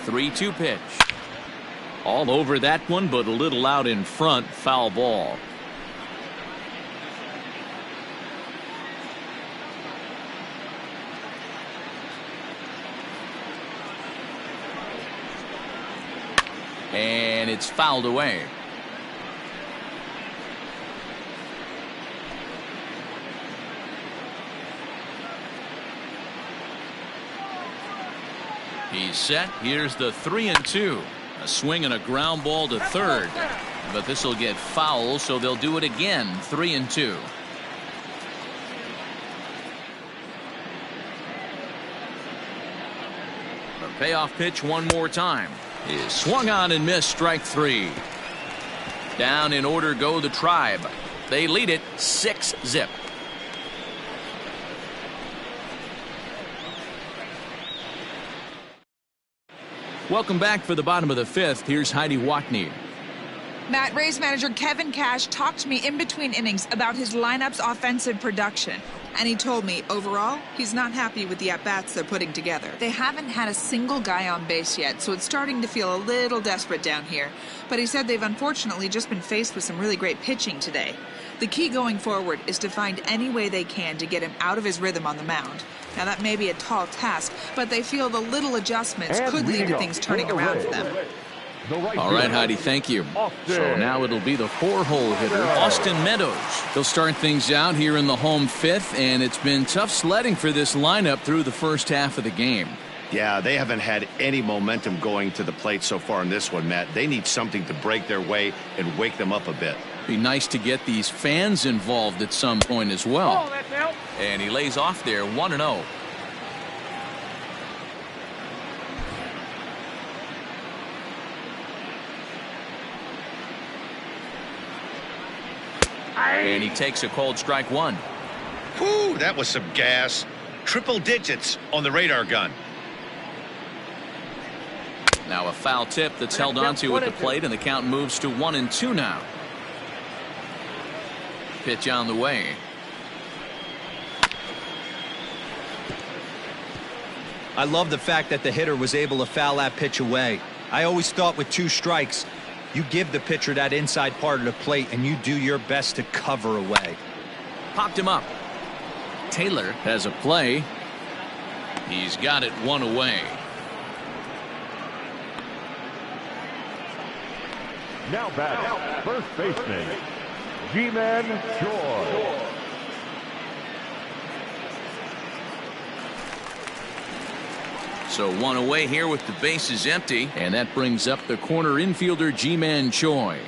Three-two pitch. All over that one, but a little out in front. Foul ball. And it's fouled away. He's set. Here's the 3-2. A swing and a ground ball to third. But this will get foul, so they'll do it again. 3-2. The payoff pitch one more time. Is swung on and missed. Strike 3. Down in order go the Tribe. They lead it 6-0. Welcome back for the bottom of the fifth. Here's Heidi Watney. Matt, Rays manager Kevin Cash talked to me in between innings about his lineup's offensive production. And he told me, overall, he's not happy with the at-bats they're putting together. They haven't had a single guy on base yet, so it's starting to feel a little desperate down here. But he said they've unfortunately just been faced with some really great pitching today. The key going forward is to find any way they can to get him out of his rhythm on the mound. Now, that may be a tall task, but they feel the little adjustments could lead to things turning around for them. All right, Heidi, thank you. So now it'll be the 4-hole hitter, Austin Meadows. He'll start things out here in the home fifth, and it's been tough sledding for this lineup through the first half of the game. Yeah, they haven't had any momentum going to the plate so far in this one, Matt. They need something to break their way and wake them up a bit. Be nice to get these fans involved at some point as well. And he lays off there 1-0. And he takes a cold strike one. Whew, that was some gas. Triple digits on the radar gun. Now a foul tip that's held onto at the plate, and the count moves to 1-2 now. Pitch on the way. I love the fact that the hitter was able to foul that pitch away. I always thought with 2 strikes, you give the pitcher that inside part of the plate and you do your best to cover away. Popped him up. Taylor has a play. He's got it 1 away. Now back, first baseman, G-Man Choi. So 1 away here with the bases empty, and that brings up the corner infielder G-Man Choi.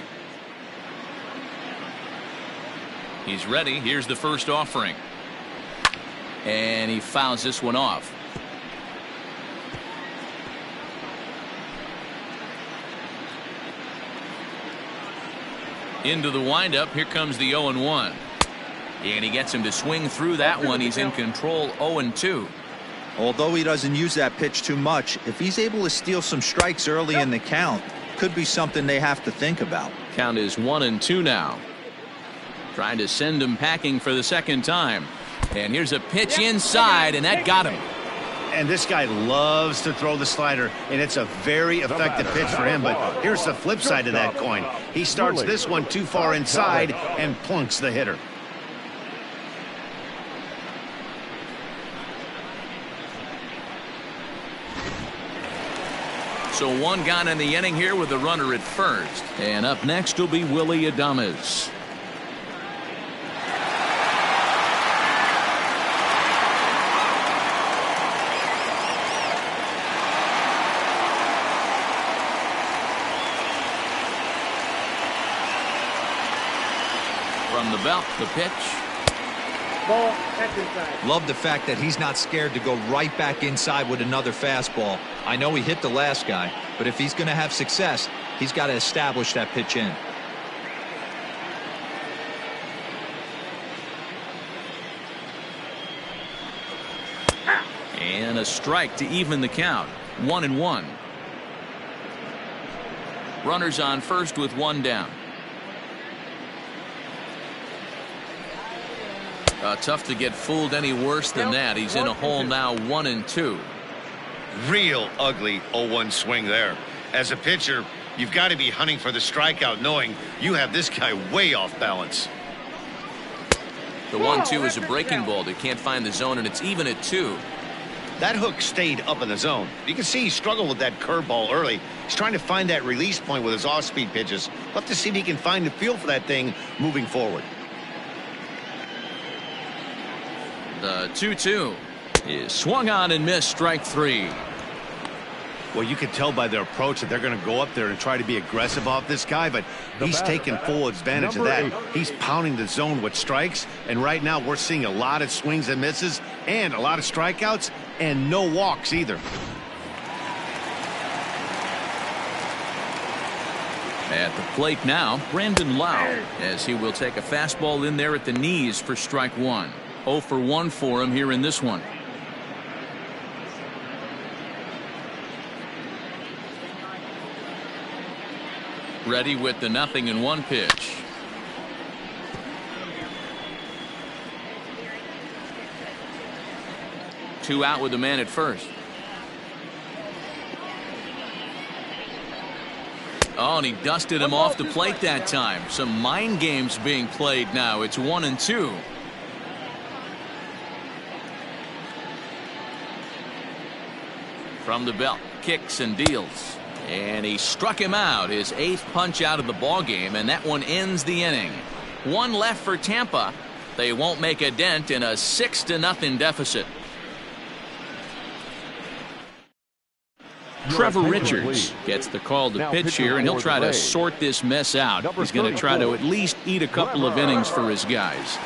He's ready. Here's the first offering. And he fouls this one off. Into the windup. Here comes the 0-1. And he gets him to swing through that one. He's in control 0-2. Although he doesn't use that pitch too much, if he's able to steal some strikes early in the count, could be something they have to think about. Count is 1-2 now. Trying to send him packing for the second time. And here's a pitch inside, and that got him. And this guy loves to throw the slider, and it's a very effective pitch for him. But here's the flip side of that coin. He starts this one too far inside and plunks the hitter. So 1 gone in the inning here with a runner at first. And up next will be Willie Adames. From the belt, the pitch. Ball, that's inside. Love the fact that he's not scared to go right back inside with another fastball. I know he hit the last guy, but if he's going to have success, he's got to establish that pitch in. And a strike to even the count. 1-1. Runners on first with 1 down. Tough to get fooled any worse than that. He's in a hole now, 1-2. Real ugly 0-1 swing there. As a pitcher, you've got to be hunting for the strikeout, knowing you have this guy way off balance. The 1-2 is a breaking ball. They can't find the zone, and it's even at 2. That hook stayed up in the zone. You can see he struggled with that curveball early. He's trying to find that release point with his off-speed pitches. We'll have to see if he can find the feel for that thing moving forward. The 2-2 is swung on and missed, strike 3. Well, you can tell by their approach that they're going to go up there and try to be aggressive off this guy, but he's taking full advantage of that. He's pounding the zone with strikes, and right now we're seeing a lot of swings and misses and a lot of strikeouts and no walks either. At the plate now, Brandon Lau, as he will take a fastball in there at the knees for strike 1. 0 for 1 for him here in this one. Ready with the 0-1 pitch. Two out with the man at first. Oh, and he dusted him off the plate that time. Some mind games being played now. It's 1-2. From the belt, kicks and deals. And he struck him out, his 8th punch out of the ball game, and that one ends the inning. One left for Tampa. They won't make a dent in a 6-0 deficit. Trevor Richards gets the call to pitch here, and he'll try to sort this mess out. He's going to try to at least eat a couple of innings for his guys.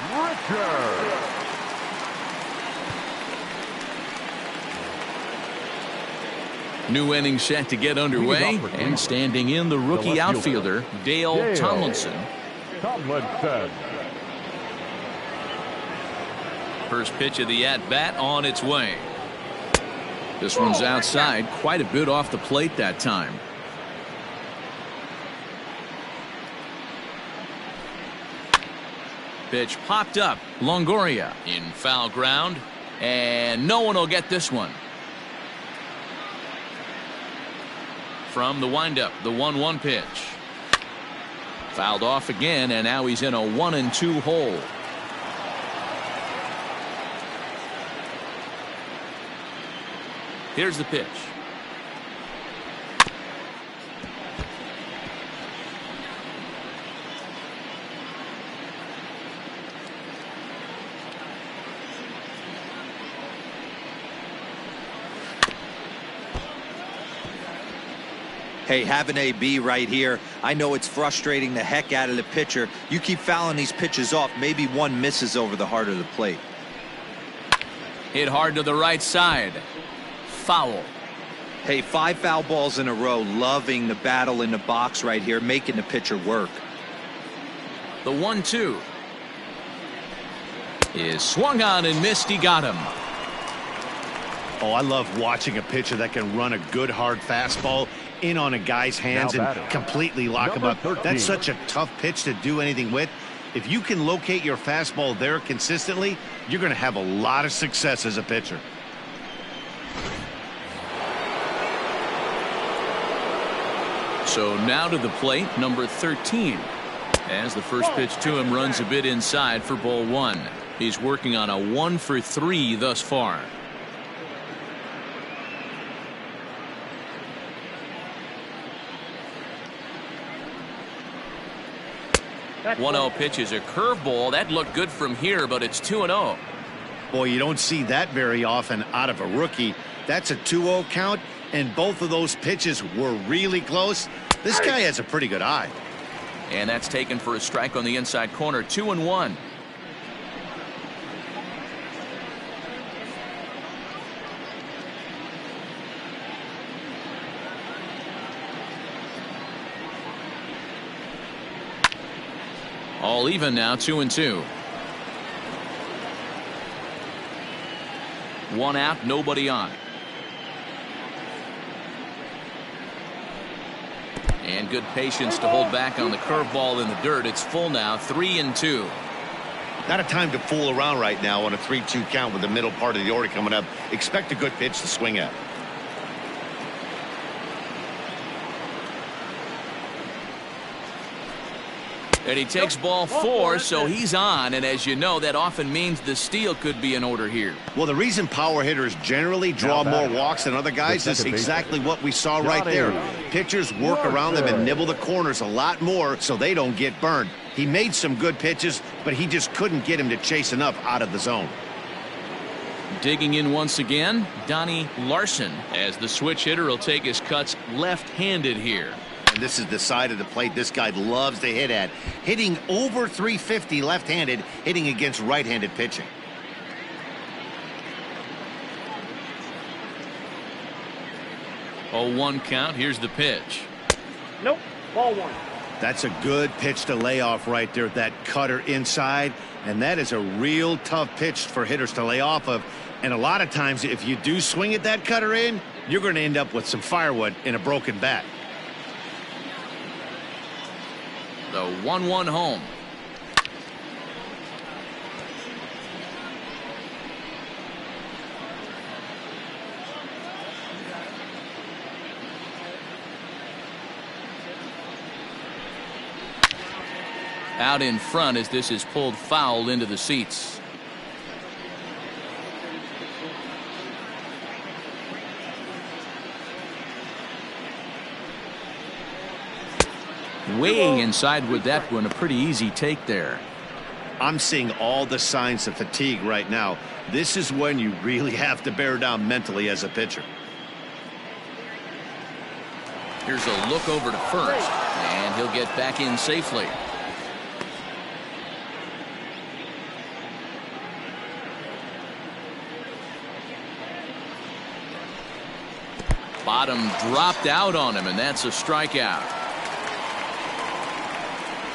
New inning set to get underway, and standing in the rookie outfielder, Dale Tomlinson. First pitch of the at-bat on its way. This one's outside, quite a bit off the plate that time. Pitch popped up. Longoria in foul ground, and no one will get this one. From the windup, the 1-1 pitch. Fouled off again, and now he's in a 1-2 hole. Here's the pitch. Hey, have an AB right here. I know it's frustrating the heck out of the pitcher. You keep fouling these pitches off, maybe one misses over the heart of the plate. Hit hard to the right side. Foul. Hey, 5 foul balls in a row. Loving the battle in the box right here, making the pitcher work. The 1-2 is swung on and missed. He got him. Oh, I love watching a pitcher that can run a good hard fastball in on a guy's hands and completely lock him up. That's such a tough pitch to do anything with. If you can locate your fastball there consistently, you're going to have a lot of success as a pitcher. So now to the plate, number 13. As the first pitch to him runs a bit inside for ball 1. He's working on a 1-for-3 thus far. That's 1-0 pitch is a curveball. That looked good from here, but it's 2-0. Boy, you don't see that very often out of a rookie. That's a 2-0 count, and both of those pitches were really close. This guy has a pretty good eye. And that's taken for a strike on the inside corner. 2-1. All even now, 2-2. One out, nobody on. And good patience to hold back on the curveball in the dirt. It's full now, 3-2. Not a time to fool around right now on a 3-2 count with the middle part of the order coming up. Expect a good pitch to swing at. And he takes ball 4, so he's on. And as you know, that often means the steal could be in order here. Well, the reason power hitters generally draw more walks than other guys is exactly what we saw right there. Pitchers work around them and nibble the corners a lot more so they don't get burned. He made some good pitches, but he just couldn't get him to chase enough out of the zone. Digging in once again, Donnie Larson, as the switch hitter will take his cuts left-handed here. And this is the side of the plate this guy loves to hit at. Hitting over 350 left-handed, hitting against right-handed pitching. Oh, 1 count. Here's the pitch. Nope. Ball 1. That's a good pitch to lay off right there. That cutter inside. And that is a real tough pitch for hitters to lay off of. And a lot of times, if you do swing at that cutter in, you're going to end up with some firewood in a broken bat. The 1-1 home. Out in front as this is pulled foul into the seats. Way inside with that one. A pretty easy take there. I'm seeing all the signs of fatigue right now. This is when you really have to bear down mentally as a pitcher. Here's a look over to first, and he'll get back in safely. Bottom dropped out on him, and that's a strikeout.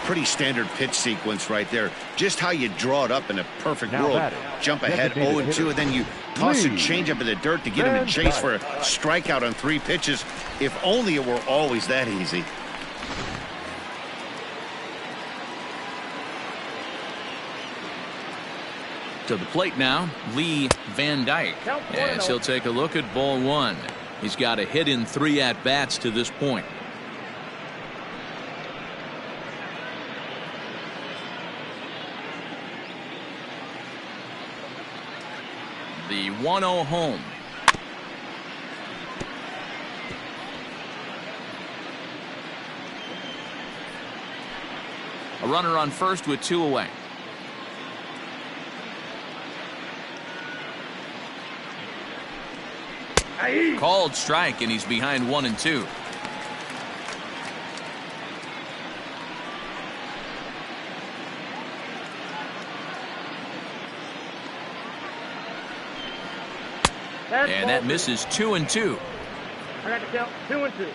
Pretty standard pitch sequence right there. Just how you draw it up in a perfect world. Jump ahead 0-2, and then you toss a changeup in the dirt to get him to chase for a strikeout on 3 pitches. If only it were always that easy. To the plate now, Lee Van Dyke, as he'll take a look at ball 1. He's got a hit in 3 at-bats to this point. The 1-0 home. A runner on first with 2 away. Called strike, and he's behind 1-2. And that misses 2-2. I got to count 2-2.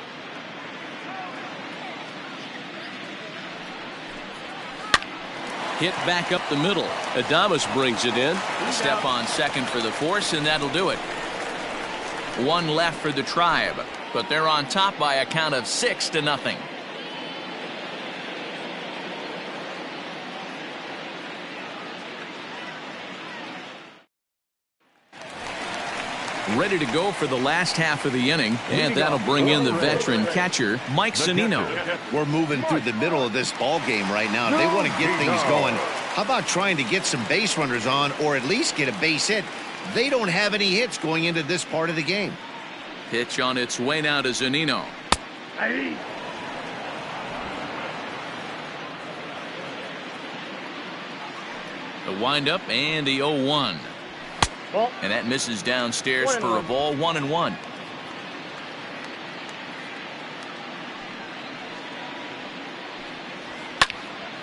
Hit back up the middle. Adames brings it in. A step on second for the force, and that'll do it. 1 left for the Tribe, but they're on top by a count of 6-0. Ready to go for the last half of the inning, and that'll bring in the veteran catcher, Mike Zunino. We're moving through the middle of this ball game right now. They want to get things going. How about trying to get some base runners on, or at least get a base hit? They don't have any hits going into this part of the game. Pitch on its way now to Zunino. The windup and the 0-1. And that misses downstairs for a ball. 1-1.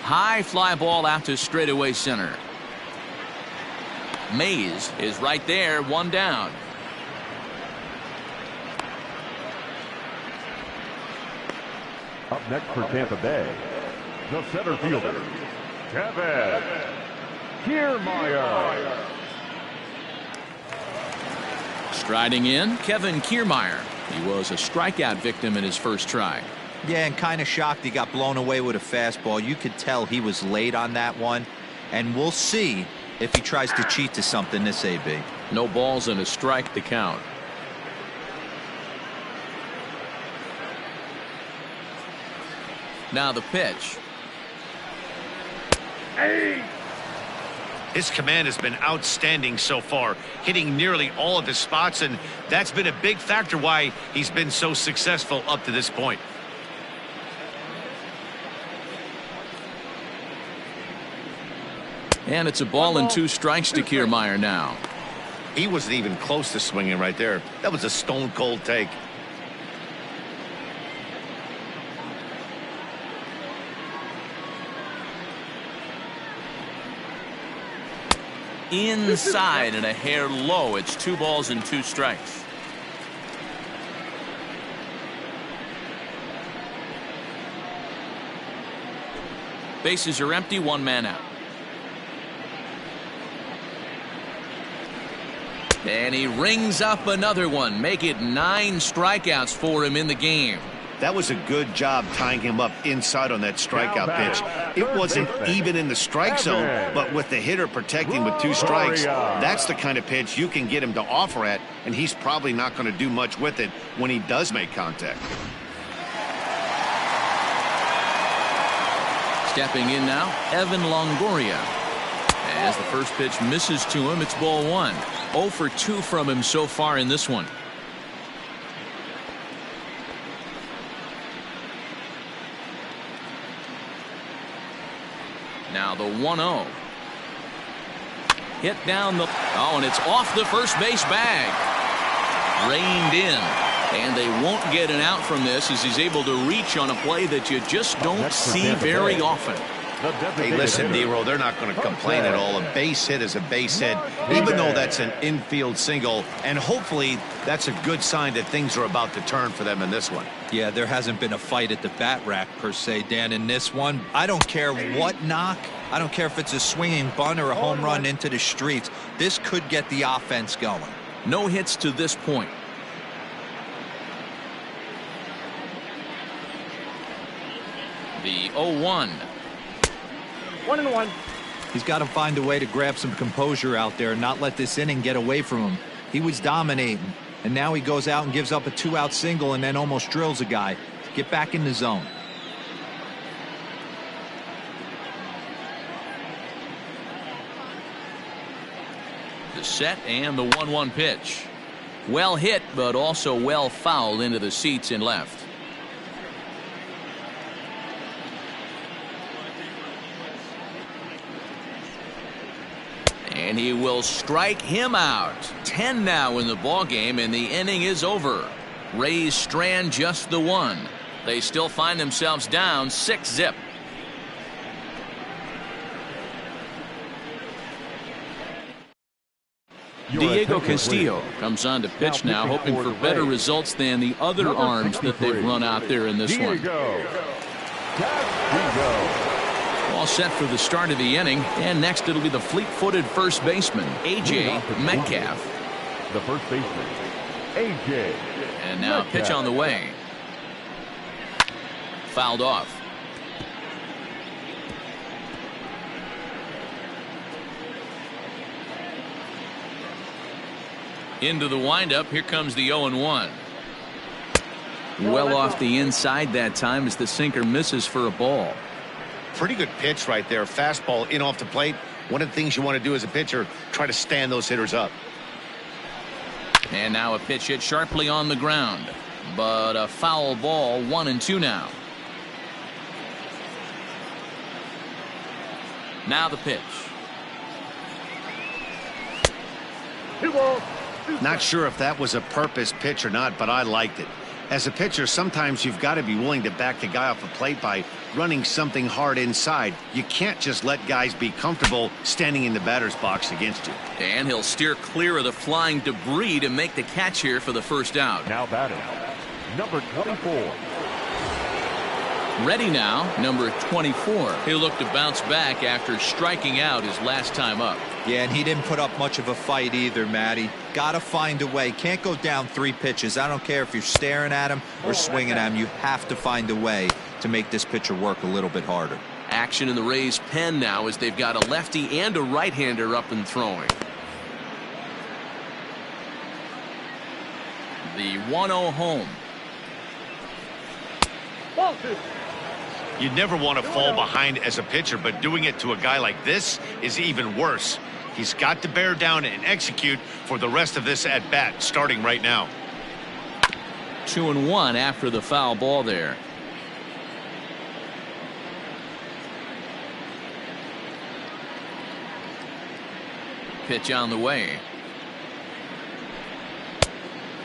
High fly ball out to straightaway center. Mays is right there. 1 down. Up next for Tampa Bay, the center fielder, Kevin Kiermaier. Striding in, Kevin Kiermaier. He was a strikeout victim in his first try. Yeah, and kind of shocked he got blown away with a fastball. You could tell he was late on that one, and we'll see if he tries to cheat to something this AB. No balls and a strike to count. Now the pitch. His command has been outstanding so far, hitting nearly all of his spots, and that's been a big factor why he's been so successful up to this point. And it's a ball and 2 strikes to Kiermaier now. He wasn't even close to swinging right there. That was a stone-cold take. Inside and a hair low. It's 2 balls and 2 strikes. Bases are empty. 1 man out. And he rings up another one. Make it 9 strikeouts for him in the game. That was a good job tying him up inside on that strikeout pitch. It wasn't even in the strike zone, but with the hitter protecting with 2 strikes, that's the kind of pitch you can get him to offer at, and he's probably not going to do much with it when he does make contact. Stepping in now, Evan Longoria. As the first pitch misses to him, it's ball 1. 0 for 2 from him so far in this one. Now the 1-0. Hit down the... Oh, and it's off the first base bag. Reined in. And they won't get an out from this as he's able to reach on a play that you just don't see very often. Hey, listen, Nero, they're not going to complain at all. A base hit is a base hit, even though that's an infield single. And hopefully that's a good sign that things are about to turn for them in this one. Yeah, there hasn't been a fight at the bat rack, per se, Dan, in this one. I don't care what knock. I don't care if it's a swinging bunt or a home run into the streets. This could get the offense going. No hits to this point. The 0-1. 1-1. He's got to find a way to grab some composure out there and not let this inning get away from him. He was dominating, and now he goes out and gives up a 2-out single and then almost drills a guy. Get back in the zone. The set and the 1-1 pitch. Well hit, but also well fouled into the seats in left. And he will strike him out. 10 now in the ball game, and the inning is over. Rays strand just the 1. They still find themselves down 6-0. Diego Castillo comes on to pitch now, hoping for better results than the other arms that they've run out there in this one. All set for the start of the inning, and next it'll be the fleet-footed first baseman, A.J. Metcalf. The first baseman, A.J. And now pitch on the way. Fouled off. Into the windup, here comes the 0-1. Well off the inside that time as the sinker misses for a ball. Pretty good pitch right there. Fastball in off the plate. One of the things you want to do as a pitcher, try to stand those hitters up. And now a pitch hit sharply on the ground, but a foul ball. 1-2 now. Now the pitch. 2 balls. Not sure if that was a purpose pitch or not, but I liked it. As a pitcher, sometimes you've got to be willing to back the guy off the plate by running something hard inside. You can't just let guys be comfortable standing in the batter's box against you. And he'll steer clear of the flying debris to make the catch here for the first out. Now batting, number 24. Ready now, number 24. He'll look to bounce back after striking out his last time up. Yeah, and he didn't put up much of a fight either, Matty. Got to find a way. Can't go down 3 pitches. I don't care if you're staring at him or swinging at him. You have to find a way to make this pitcher work a little bit harder. Action in the Rays' pen now as they've got a lefty and a right-hander up and throwing. The 1-0 home. Ball 2. You never want to fall behind as a pitcher, but doing it to a guy like this is even worse. He's got to bear down and execute for the rest of this at bat, starting right now. 2-1 after the foul ball there. Pitch on the way.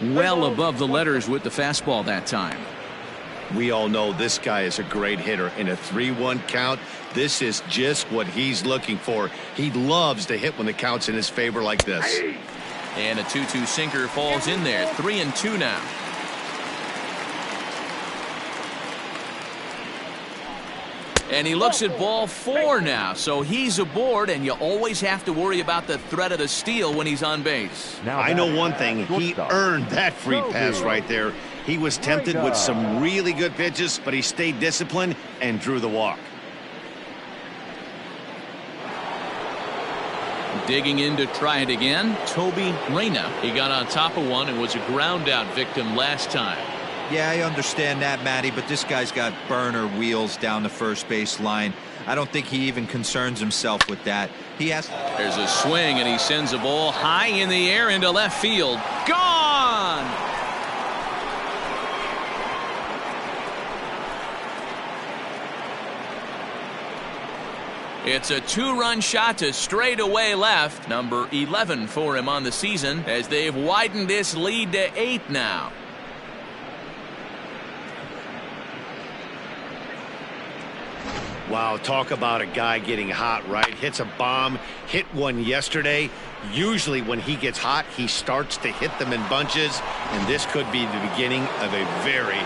Well above the letters with the fastball that time. We all know this guy is a great hitter. In a 3-1 count, this is just what he's looking for. He loves to hit when the count's in his favor like this. And a 2-2 sinker falls in there. 3-2 now. And he looks at ball 4 now, so he's aboard, and you always have to worry about the threat of the steal when he's on base. I know one thing, he earned that free pass right there. He was tempted with some really good pitches, but he stayed disciplined and drew the walk. Digging in to try it again, Toby Reyna. He got on top of one and was a ground out victim last time. Yeah, I understand that, Matty, but this guy's got burner wheels down the first base line. I don't think he even concerns himself with that. He has. There's a swing, and he sends a ball high in the air into left field. Gone! It's a two-run shot to straightaway left. Number 11 for him on the season as they've widened this lead to 8 now. Wow, talk about a guy getting hot, right? Hits a bomb, hit one yesterday. Usually when he gets hot, he starts to hit them in bunches, and this could be the beginning of a very,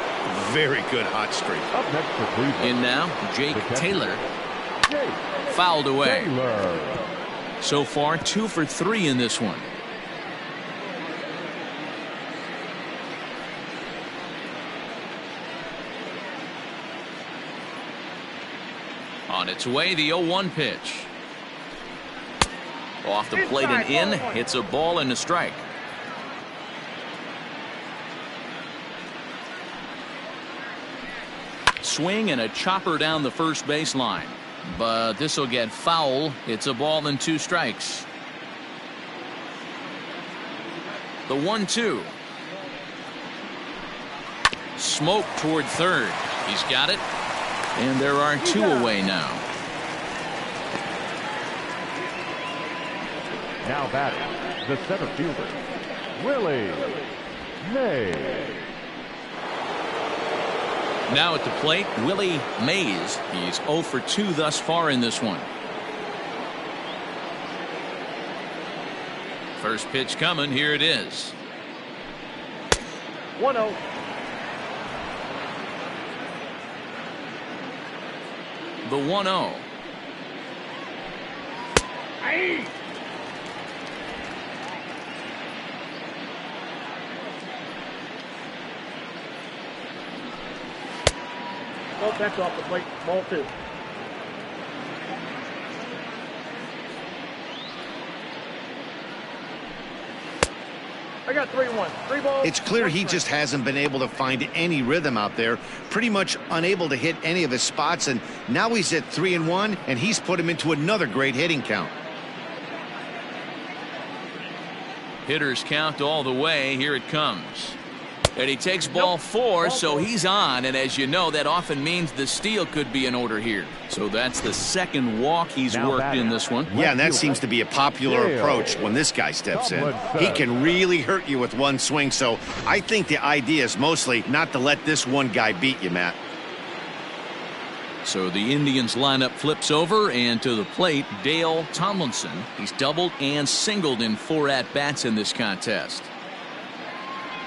very good hot streak. Up next for Cleveland. In now, Jake Taylor. Fouled away. Taylor. So far, 2 for 3 in this one. On its way, the 0-1 pitch. Off the plate and in. It's a ball and a strike. Swing and a chopper down the first baseline. But this will get foul. It's a ball and 2 strikes. The 1-2. Smoke toward third. He's got it. And there are 2 away now. Now batting, the center fielder, Willie Mays. Now at the plate, Willie Mays. He's 0 for 2 thus far in this one. First pitch coming. Here it is. 1-0. The 1-0. Aye. Oh, that's off the plate. Ball 2. I got 3-1. 3 balls. It's clear 1 he strike. just hasn't been able to find any rhythm out there. Pretty much unable to hit any of his spots, and now he's at 3-1, and he's put him into another great hitting count. Hitters count all the way. Here it comes. And he takes ball 4, so he's on. And as you know, that often means the steal could be in order here. So that's the second walk he's worked in this one. Yeah, and that seems to be a popular approach when this guy steps in. He can really hurt you with one swing, so I think the idea is mostly not to let this one guy beat you, Matt. So the Indians lineup flips over, and to the plate, Dale Tomlinson. He's doubled and singled in 4 at-bats in this contest.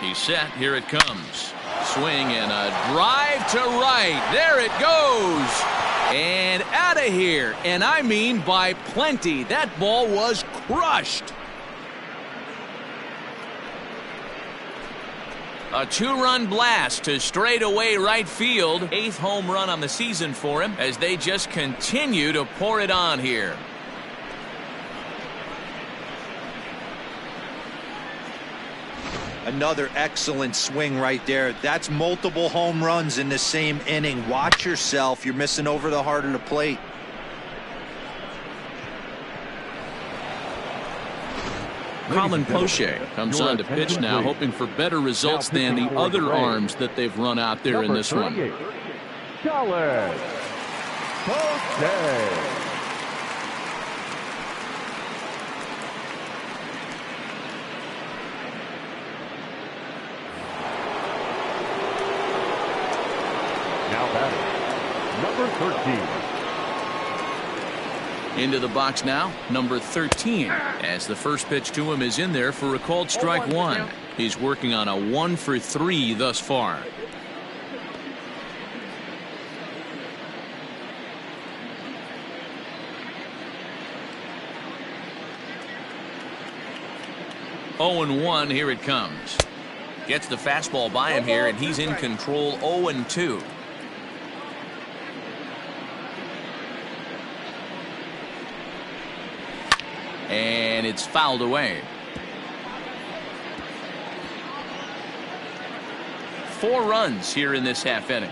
He's set. Here it comes. Swing and a drive to right. There it goes. And out of here. And I mean by plenty. That ball was crushed. A 2-run blast to straightaway right field. 8th home run on the season for him as they just continue to pour it on here. Another excellent swing right there. That's multiple home runs in the same inning. Watch yourself. You're missing over the heart of the plate. Colin Poche comes on to pitch now, hoping for better results than the other arms that they've run out there in this one. Colin Poche. Now batting, number 13. Into the box now, number 13, as the first pitch to him is in there for a called strike 1. He's working on a 1 for 3 thus far. Oh, and 1. Here it comes. Gets the fastball by him here, and he's in control. 0-2. And it's fouled away. 4 runs here in this half inning.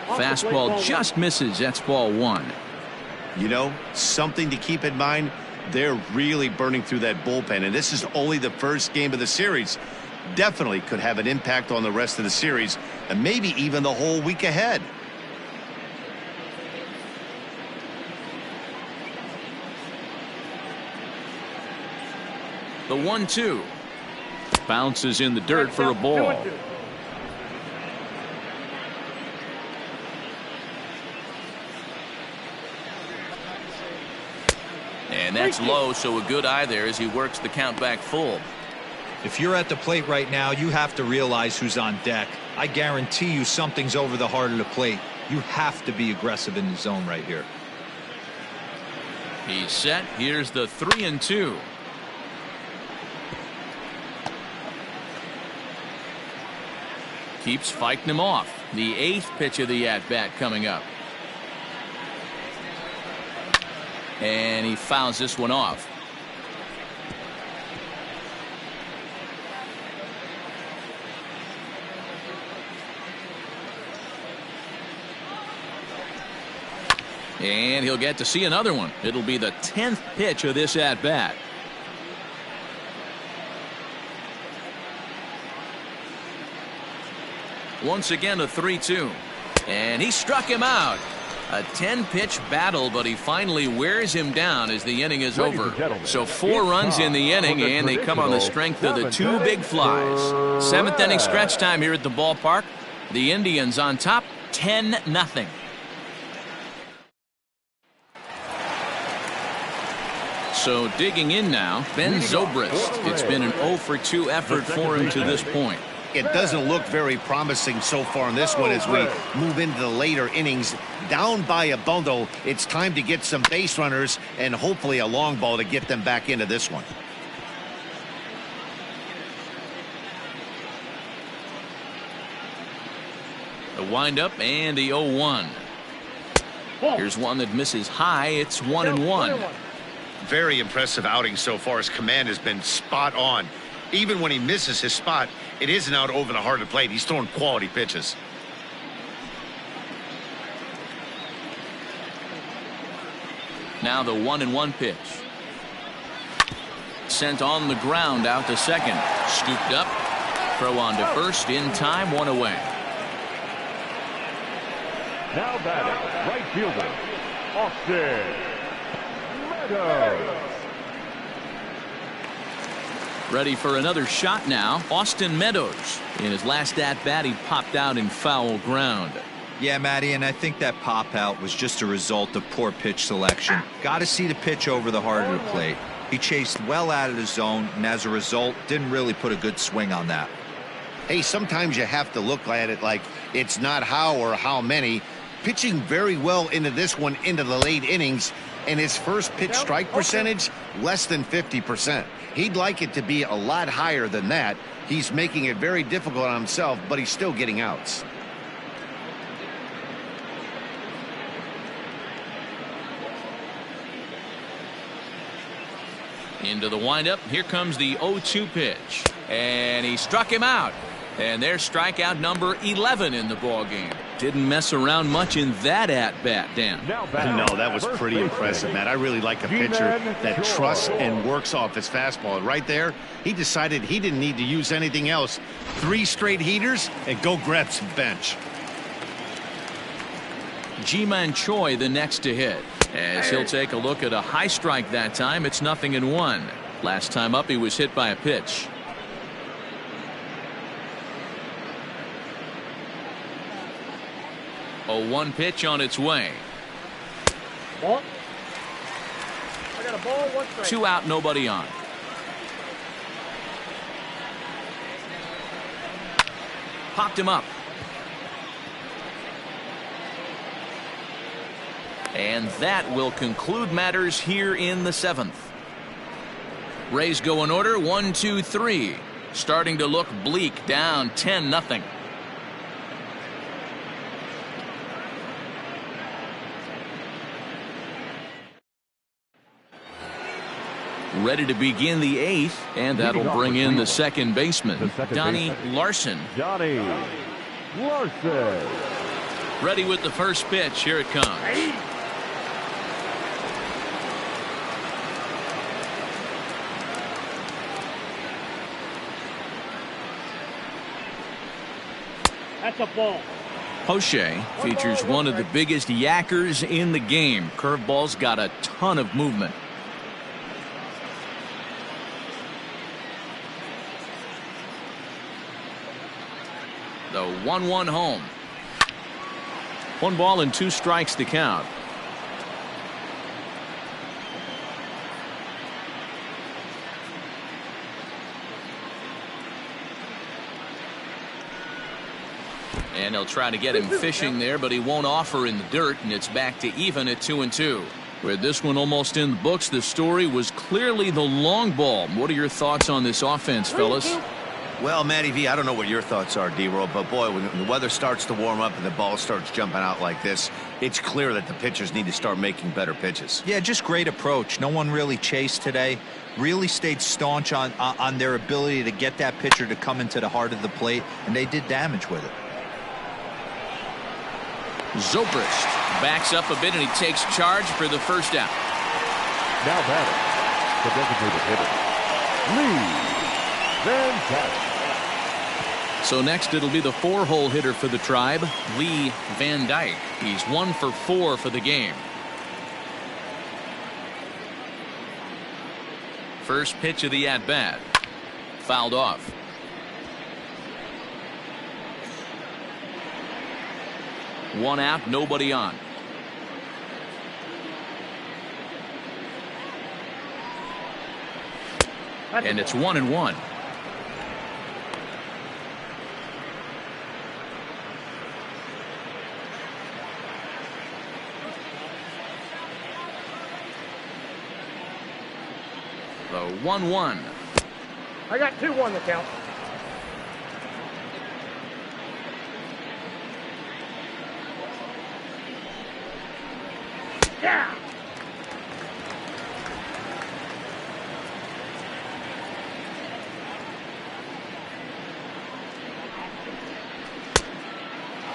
Fastball just misses. That's ball 1. You know, something to keep in mind, they're really burning through that bullpen, and this is only the first game of the series. Definitely could have an impact on the rest of the series, and maybe even the whole week ahead. The 1-2 bounces in the dirt for a ball. And that's low, so a good eye there as he works the count back full. If you're at the plate right now, you have to realize who's on deck. I guarantee you something's over the heart of the plate. You have to be aggressive in the zone right here. He's set. Here's the 3-2. Keeps fighting him off. The 8th pitch of the at-bat coming up. And he fouls this one off. And he'll get to see another one. It'll be the 10th pitch of this at-bat. Once again, a 3-2. And he struck him out. A 10-pitch battle, but he finally wears him down as the inning is over. So 4 runs in the inning, and they come on the strength of the 2 big flies. 7th inning stretch time here at the ballpark. The Indians on top, 10-0. So digging in now, Ben Zobrist. It's been an 0-for-2 effort for him to this point. It doesn't look very promising so far in this one as we move into the later innings. Down by a bundle, it's time to get some base runners and hopefully a long ball to get them back into this one. The windup and the 0-1. Here's one that misses high. It's 1-1. Very impressive outing so far. His command has been spot on. Even when he misses his spot, it isn't out over the heart of the plate. He's throwing quality pitches. Now the 1-1 pitch. Sent on the ground out to second. Scooped up. Throw on to first in time. 1 away. Now batting, right fielder, Austin Meadows. Ready for another shot now. Austin Meadows. In his last at-bat, he popped out in foul ground. Yeah, Matty, and I think that pop out was just a result of poor pitch selection. Got to see the pitch over the heart of the plate. He chased well out of the zone, and as a result, didn't really put a good swing on that. Hey, sometimes you have to look at it like it's not how or how many. Pitching very well into this one into the late innings, and his first pitch strike percentage less than 50%. He'd like it to be a lot higher than that. He's making it very difficult on himself, but he's still getting outs. Into the windup. Here comes the 0-2 pitch. And he struck him out. And there's strikeout number 11 in the ballgame. Didn't mess around much in that at-bat, Dan. No, that was pretty impressive, man. I really like a pitcher that trusts and works off his fastball. Right there, he decided he didn't need to use anything else. 3 straight heaters and go grab some bench. Ji-Man Choi the next to hit. As he'll take a look at a high strike that time, it's 0-1. Last time up, he was hit by a pitch. A 1 pitch on its way. Ball. I got a ball, 1 strike. 2 out, nobody on. Popped him up. And that will conclude matters here in the 7th. Rays go in order, 1, 2, 3. Starting to look bleak, down 10-0. Ready to begin the 8th, and that'll bring in the second baseman, Donnie Larson. Johnny Larson. Ready with the first pitch. Here it comes. That's a ball. Poche features one of the biggest yackers in the game. Curveball's got a ton of movement. The 1-1 home. 1 ball and 2 strikes to count. And he'll try to get him fishing there, but he won't offer in the dirt, and it's back to even at 2-2. With this one almost in the books, the story was clearly the long ball. What are your thoughts on this offense, fellas? Well, Matty V, I don't know what your thoughts are, D-Roll, but boy, when the weather starts to warm up and the ball starts jumping out like this, it's clear that the pitchers need to start making better pitches. Yeah, just great approach. No one really chased today. Really stayed staunch on their ability to get that pitcher to come into the heart of the plate, and they did damage with it. Zobrist backs up a bit, and he takes charge for the first out. Now batting, the designated hitter, Lee Van Dyke. So next it'll be the 4-hole hitter for the Tribe, Lee Van Dyke. He's 1 for 4 for the game. First pitch of the at-bat. Fouled off. One out, nobody on. And it's 1-1. The 1-1. I got 2-1 to count. Yeah.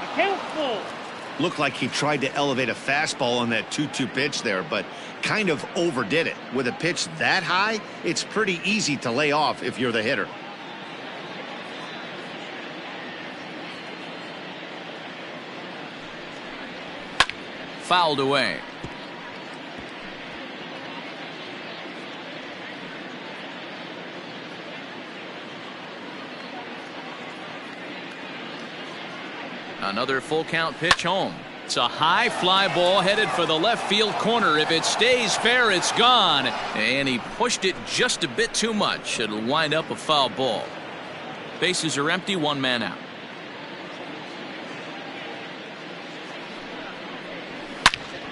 Account full. Looked like he tried to elevate a fastball on that 2-2 pitch there, but kind of overdid it. With a pitch that high, it's pretty easy to lay off if you're the hitter. Fouled away. Another full count pitch home. It's a high fly ball headed for the left field corner. If it stays fair, it's gone. And he pushed it just a bit too much. It'll wind up a foul ball. Bases are empty, 1 man out.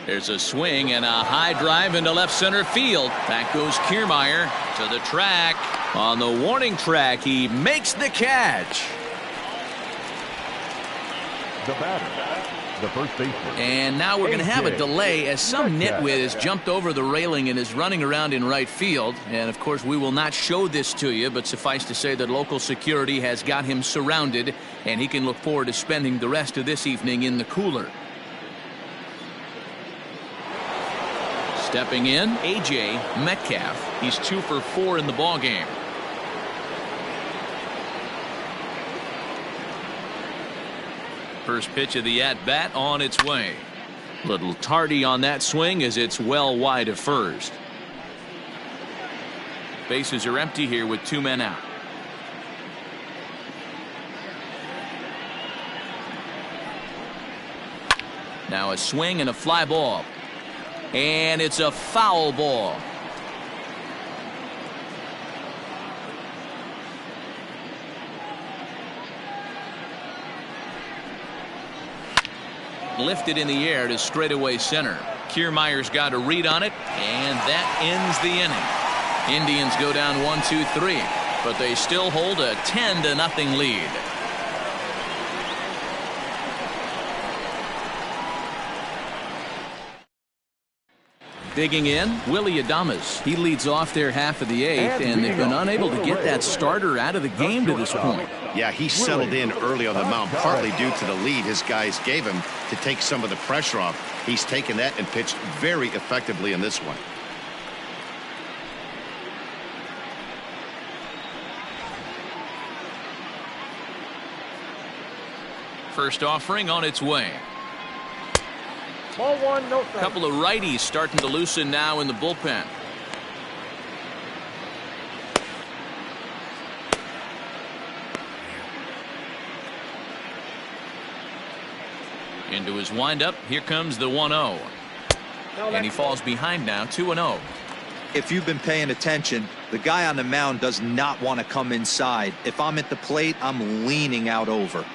There's a swing and a high drive into left center field. Back goes Kiermaier to the track. On the warning track, he makes the catch. The batter, the first baseman. And now we're going to have a delay as some nitwit has jumped over the railing and is running around in right field. And of course we will not show this to you, but suffice to say that local security has got him surrounded, and he can look forward to spending the rest of this evening in the cooler. Stepping in, A.J. Metcalf. He's 2 for 4 in the ballgame. First pitch of the at-bat on its way. Little tardy on that swing as it's well wide of first. Bases are empty here with 2 men out. Now a swing and a fly ball. And it's a foul ball. Lifted in the air to straightaway center. Kiermaier's got a read on it, and that ends the inning. Indians go down 1-2-3, but they still hold a 10-0 lead. Digging in, Willie Adames. He leads off their half of the eighth, and they've been unable to get that starter out of the game to this point. Yeah, he settled in early on the mound, partly due to the lead his guys gave him to take some of the pressure off. He's taken that and pitched very effectively in this one. First offering on its way. Ball one, no strike. Couple of righties starting to loosen now in the bullpen. Into his windup. Here comes the 1-0. And he falls behind now, 2-0. If you've been paying attention, the guy on the mound does not want to come inside. If I'm at the plate, I'm leaning out over.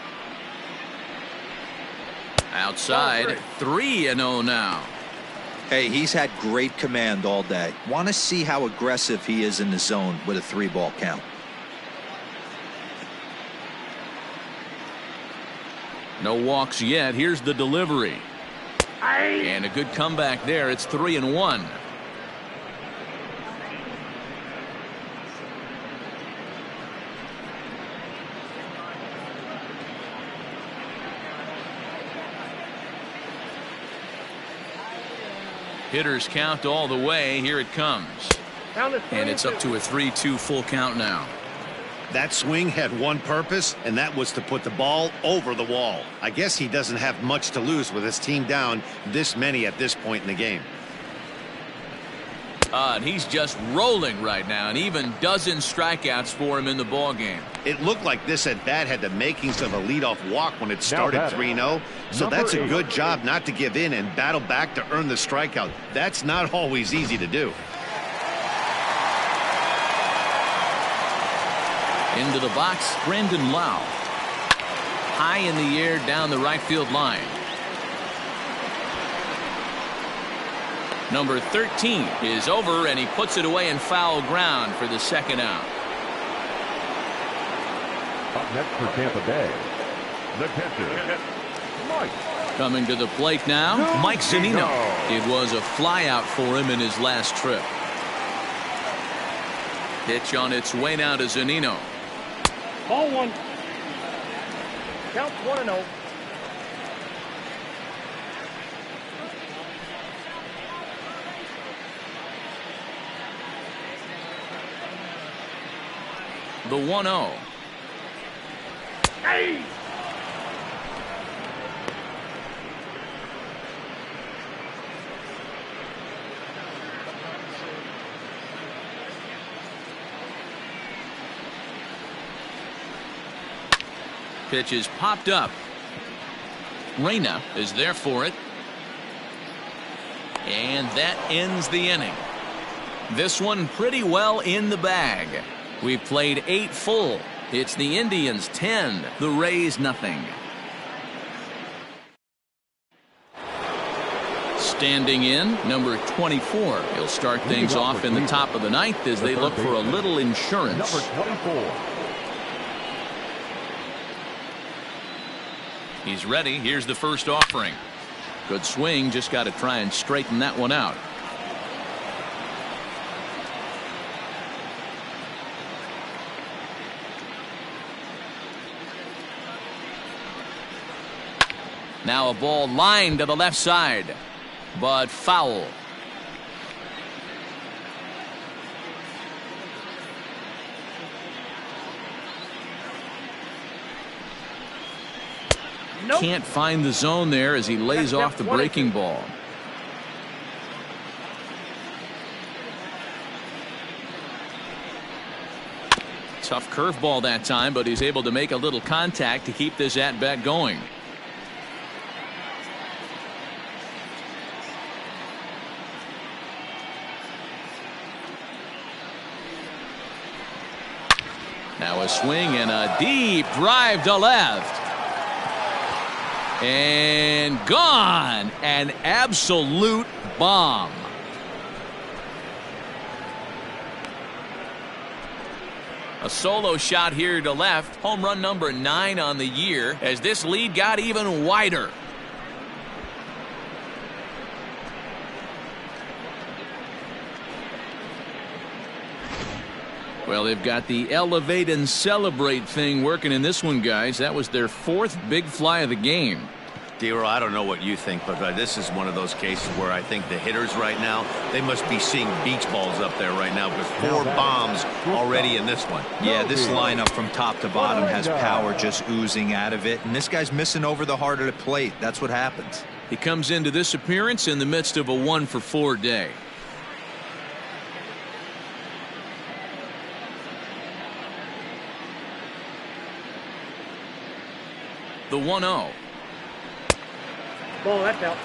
Outside, 3-0 now. Hey, he's had great command all day. Want to see how aggressive he is in the zone with a 3-ball count. No walks yet. Here's the delivery. And a good comeback there. It's 3-1. Hitters count all the way. Here it comes. And it's up to a 3-2 full count now. That swing had one purpose, and that was to put the ball over the wall. I guess he doesn't have much to lose with his team down this many at this point in the game. And he's just rolling right now, and even dozen strikeouts for him in the ball game. It looked like this at bat had the makings of a leadoff walk when it started 3-0. So that's a good job not to give in and battle back to earn the strikeout. That's not always easy to do. Into the box, Brandon Lau. High in the air down the right field line. Number 13 is over, and he puts it away in foul ground for the second out. Up next for Tampa Bay, the catcher, Mike. Coming to the plate now, Mike Zunino. It was a flyout for him in his last trip. Pitch on its way now to Zunino. Ball one. Count 1-0. The 1-0. Hey! Pitch is popped up. Reyna is there for it. And that ends the inning. This one pretty well in the bag. We've played 8 full. It's the Indians 10, the Rays nothing. Standing in, number 24. He'll start things off in the top of the ninth as they look for a little insurance. Number 24. He's ready. Here's the first offering. Good swing. Just got to try and straighten that one out. Now a ball lined to the left side, but foul. Nope. Can't find the zone there as he lays off the breaking ball. Tough curveball that time, but he's able to make a little contact to keep this at bat going. Now a swing and a deep drive to left. And gone. An absolute bomb. A solo shot here to left. Home run number 9 on the year as this lead got even wider. Well, they've got the elevate and celebrate thing working in this one, guys. That was their 4th big fly of the game. D-Roll, I don't know what you think, but this is one of those cases where I think the hitters right now, they must be seeing beach balls up there right now with 4 bombs already in this one. Yeah, this lineup from top to bottom has power just oozing out of it, and this guy's missing over the heart of the plate. That's what happens. He comes into this appearance in the midst of a 1-for-4 day. The 1-0. Ball, that's out.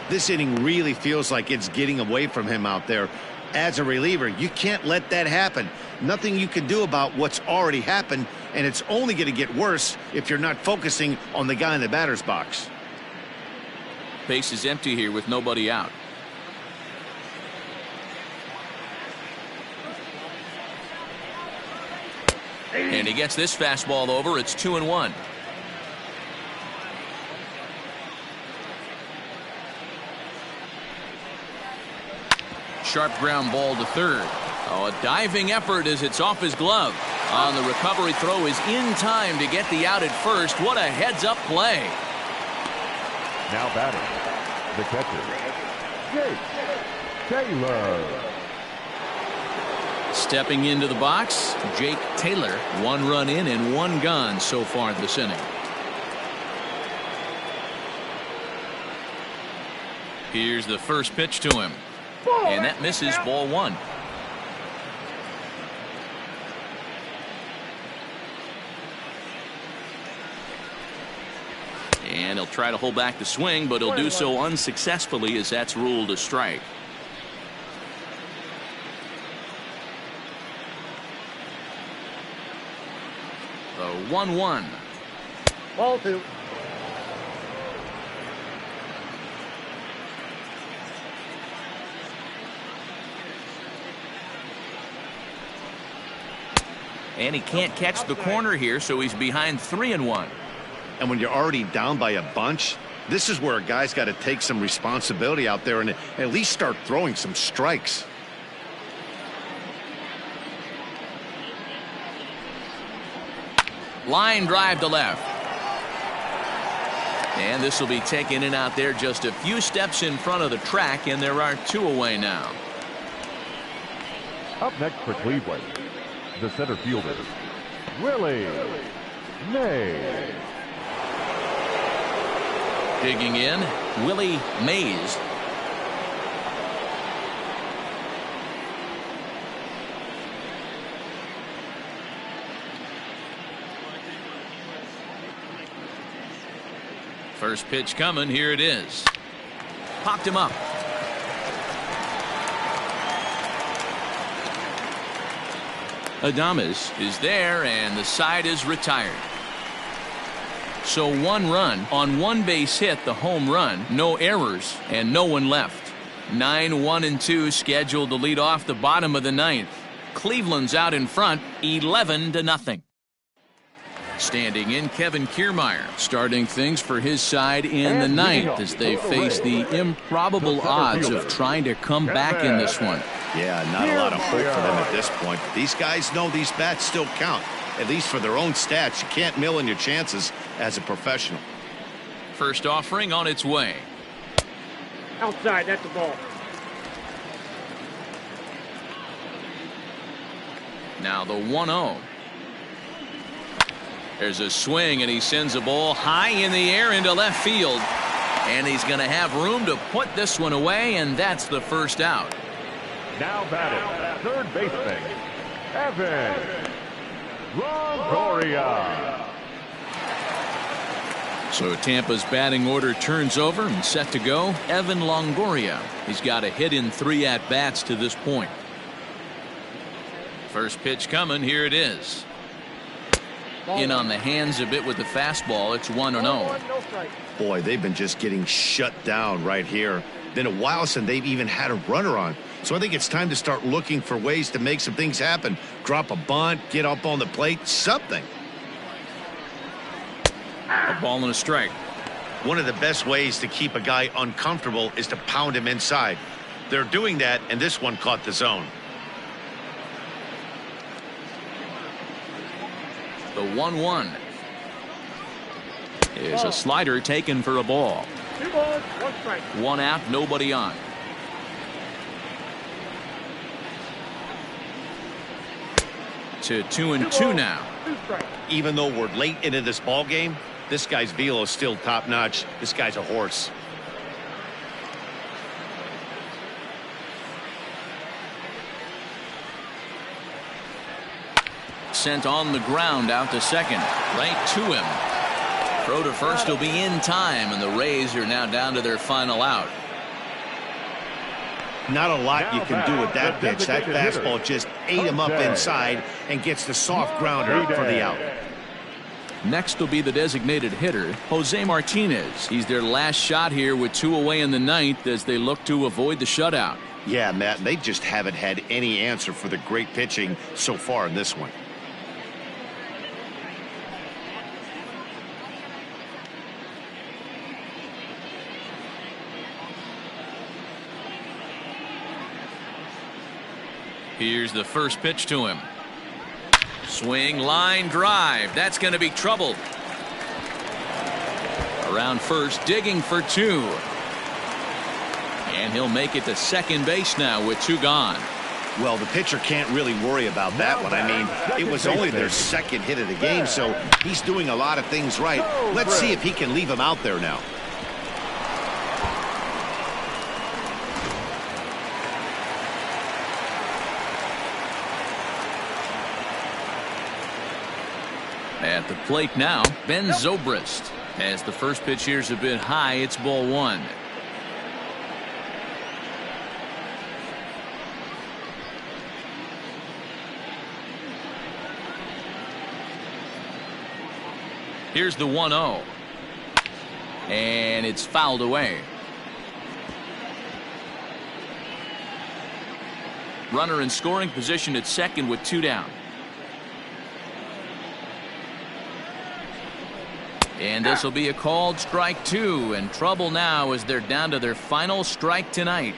This inning really feels like it's getting away from him out there. As a reliever, you can't let that happen. Nothing you can do about what's already happened, and it's only going to get worse if you're not focusing on the guy in the batter's box. Base is empty here with nobody out. And he gets this fastball over. It's 2-1. Sharp ground ball to third. Oh, a diving effort as it's off his glove. On the recovery throw is in time to get the out at first. What a heads-up play. Now batting, the catcher, Jake Taylor. Stepping into the box, Jake Taylor. 1 run in and 1 gone so far this inning. Here's the first pitch to him. And that misses, ball 1. And he'll try to hold back the swing, but he'll do so unsuccessfully as that's ruled a strike. The 1-1. Ball 2. And he can't catch the corner here, so he's behind 3-1. And when you're already down by a bunch, this is where a guy's got to take some responsibility out there and at least start throwing some strikes. Line drive to left. And this will be taken in out there just a few steps in front of the track, and there are 2 away now. Up next for Cleveland, the center fielder, Willie Mays. Digging in, Willie Mays. First pitch coming. Here it is. Popped him up. Adames is there, and the side is retired. So 1 run on 1 base hit, the home run, no errors, and no one left. 9-1-2 scheduled to lead off the bottom of the 9th. Cleveland's out in front, 11-0. Standing in, Kevin Kiermaier, starting things for his side in the 9th as they face the improbable odds of trying to come back in this one. Yeah, not a lot of hope for them at this point. These guys know these bats still count, at least for their own stats. You can't mill in your chances as a professional. First offering on its way. Outside, that's the ball. Now the 1-0. There's a swing, and he sends a ball high in the air into left field. And he's going to have room to put this one away, and that's the first out. Now batting, third baseman, Evan Longoria. So Tampa's batting order turns over and set to go. Evan Longoria. He's got a hit in 3 at-bats to this point. First pitch coming. Here it is. In on the hands a bit with the fastball. It's 1-0. Boy, they've been just getting shut down right here. Been a while since they've even had a runner on. So I think it's time to start looking for ways to make some things happen. Drop a bunt, get up on the plate, something. A ball and a strike. One of the best ways to keep a guy uncomfortable is to pound him inside. They're doing that, and this one caught the zone. The 1-1 is a slider taken for a ball. 2 balls, 1 strike. 1 out, nobody on. To 2-2 now. 2 strikes. Even though we're late into this ball game, this guy's velo is still top notch. This guy's a horse. Sent on the ground out to second. Right to him. Throw to first will be in time, and the Rays are now down to their final out. Not a lot you can do with that pitch. That fastball just ate him up inside and gets the soft grounder for the out. Next will be the designated hitter, Jose Martinez. He's their last shot here with 2 away in the 9th as they look to avoid the shutout. Yeah, Matt, they just haven't had any answer for the great pitching so far in this one. Here's the first pitch to him. Swing, line, drive. That's going to be trouble. Around first, digging for 2. And he'll make it to second base now with 2 gone. Well, the pitcher can't really worry about that one. I mean, it was only their second hit of the game, so he's doing a lot of things right. Let's see if he can leave him out there now. At the plate now, Ben Zobrist. As the first pitch here's a bit high, it's ball 1. Here's the 1-0. And it's fouled away. Runner in scoring position at second with 2 down. And this will be a called strike 2, and trouble now as they're down to their final strike tonight.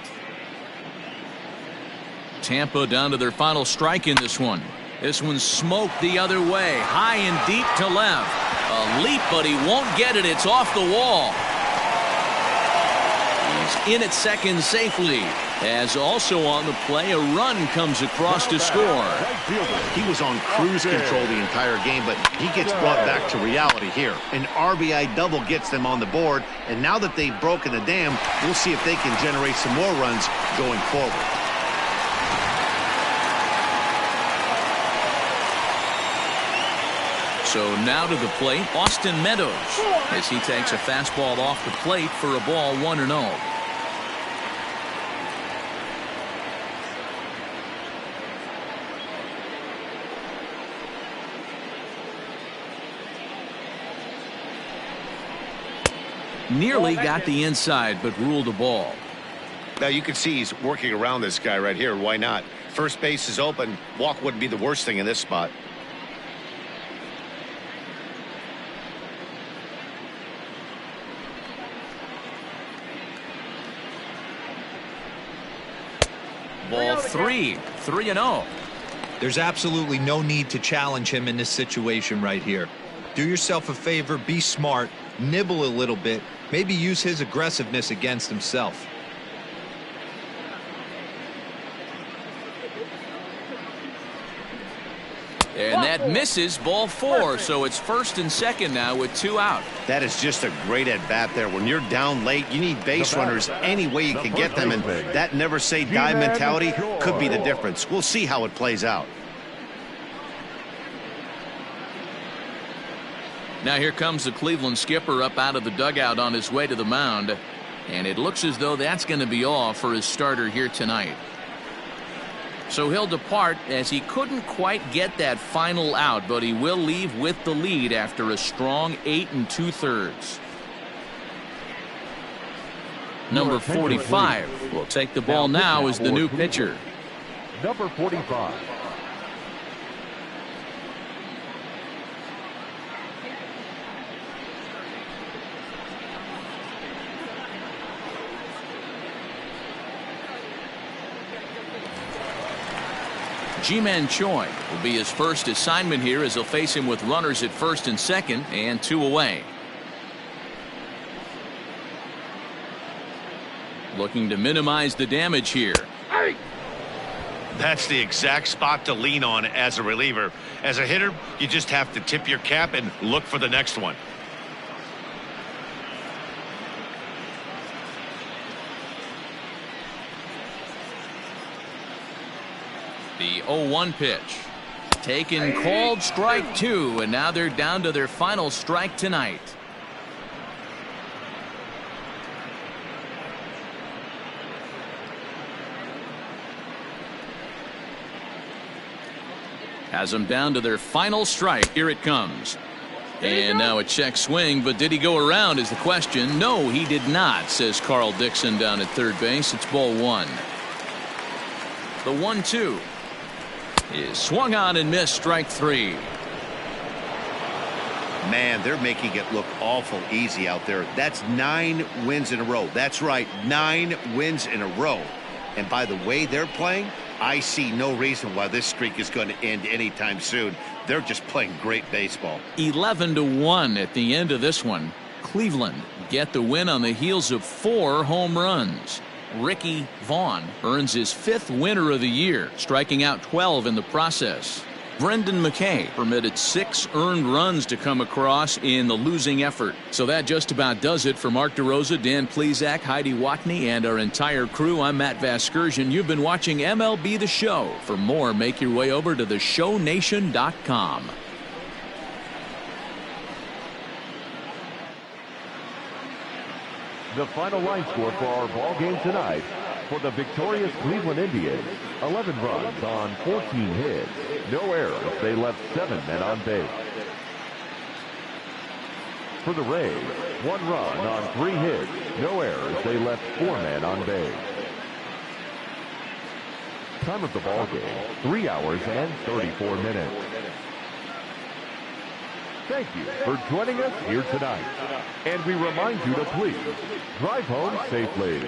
Tampa down to their final strike in this one. This one's smoked the other way, high and deep to left. A leap, but he won't get it. It's off the wall. He's in at second safely. As also on the play, a run comes across to score. He was on cruise control the entire game, but he gets brought back to reality here. An RBI double gets them on the board, and now that they've broken the dam, we'll see if they can generate some more runs going forward. So now to the plate, Austin Meadows, as he takes a fastball off the plate for a ball 1-0. Nearly got the inside, but ruled a ball. Now you can see he's working around this guy right here. Why not? First base is open. Walk wouldn't be the worst thing in this spot. Ball 3, 3-0. There's absolutely no need to challenge him in this situation right here. Do yourself a favor, be smart, nibble a little bit, maybe use his aggressiveness against himself. And that misses, ball 4, so it's first and second now with 2 out. That is just a great at-bat there. When you're down late, you need base runners any way you can get them, and that never-say-die mentality could be the difference. We'll see how it plays out. Now here comes the Cleveland skipper up out of the dugout on his way to the mound, and it looks as though that's going to be all for his starter here tonight. So he'll depart as he couldn't quite get that final out, but he will leave with the lead after a strong 8 2/3. Number 45 will take the ball now as the new pitcher. Number 45. Ji-Man Choi will be his first assignment here as he'll face him with runners at first and second and 2 away. Looking to minimize the damage here. That's the exact spot to lean on as a reliever. As a hitter, you just have to tip your cap and look for the next one. The 0-1 pitch. Taken, called, strike 2, and now they're down to their final strike tonight. Has them down to their final strike. Here it comes. And now a check swing, but did he go around is the question. No, he did not, says Carl Dixon down at third base. It's ball 1. The 1-2 is swung on and missed, strike 3. Man, they're making it look awful easy out there. That's 9 wins in a row. That's right, 9 wins in a row. And by the way they're playing, I see no reason why this streak is going to end anytime soon. They're just playing great baseball. 11-1 at the end of this one. Cleveland get the win on the heels of 4 home runs. Ricky Vaughn earns his 5th winner of the year, striking out 12 in the process. Brendan McKay permitted 6 earned runs to come across in the losing effort. So that just about does it for Mark DeRosa, Dan Plesac, Heidi Watney, and our entire crew. I'm Matt Vasgersian. You've been watching MLB The Show. For more, make your way over to theshownation.com. The final line score for our ball game tonight: for the victorious Cleveland Indians, 11 runs on 14 hits, no errors. They left 7 men on base. For the Rays, 1 run on 3 hits, no errors. They left 4 men on base. Time of the ball game: 3 hours and 34 minutes. Thank you for joining us here tonight. And we remind you to please drive home safely.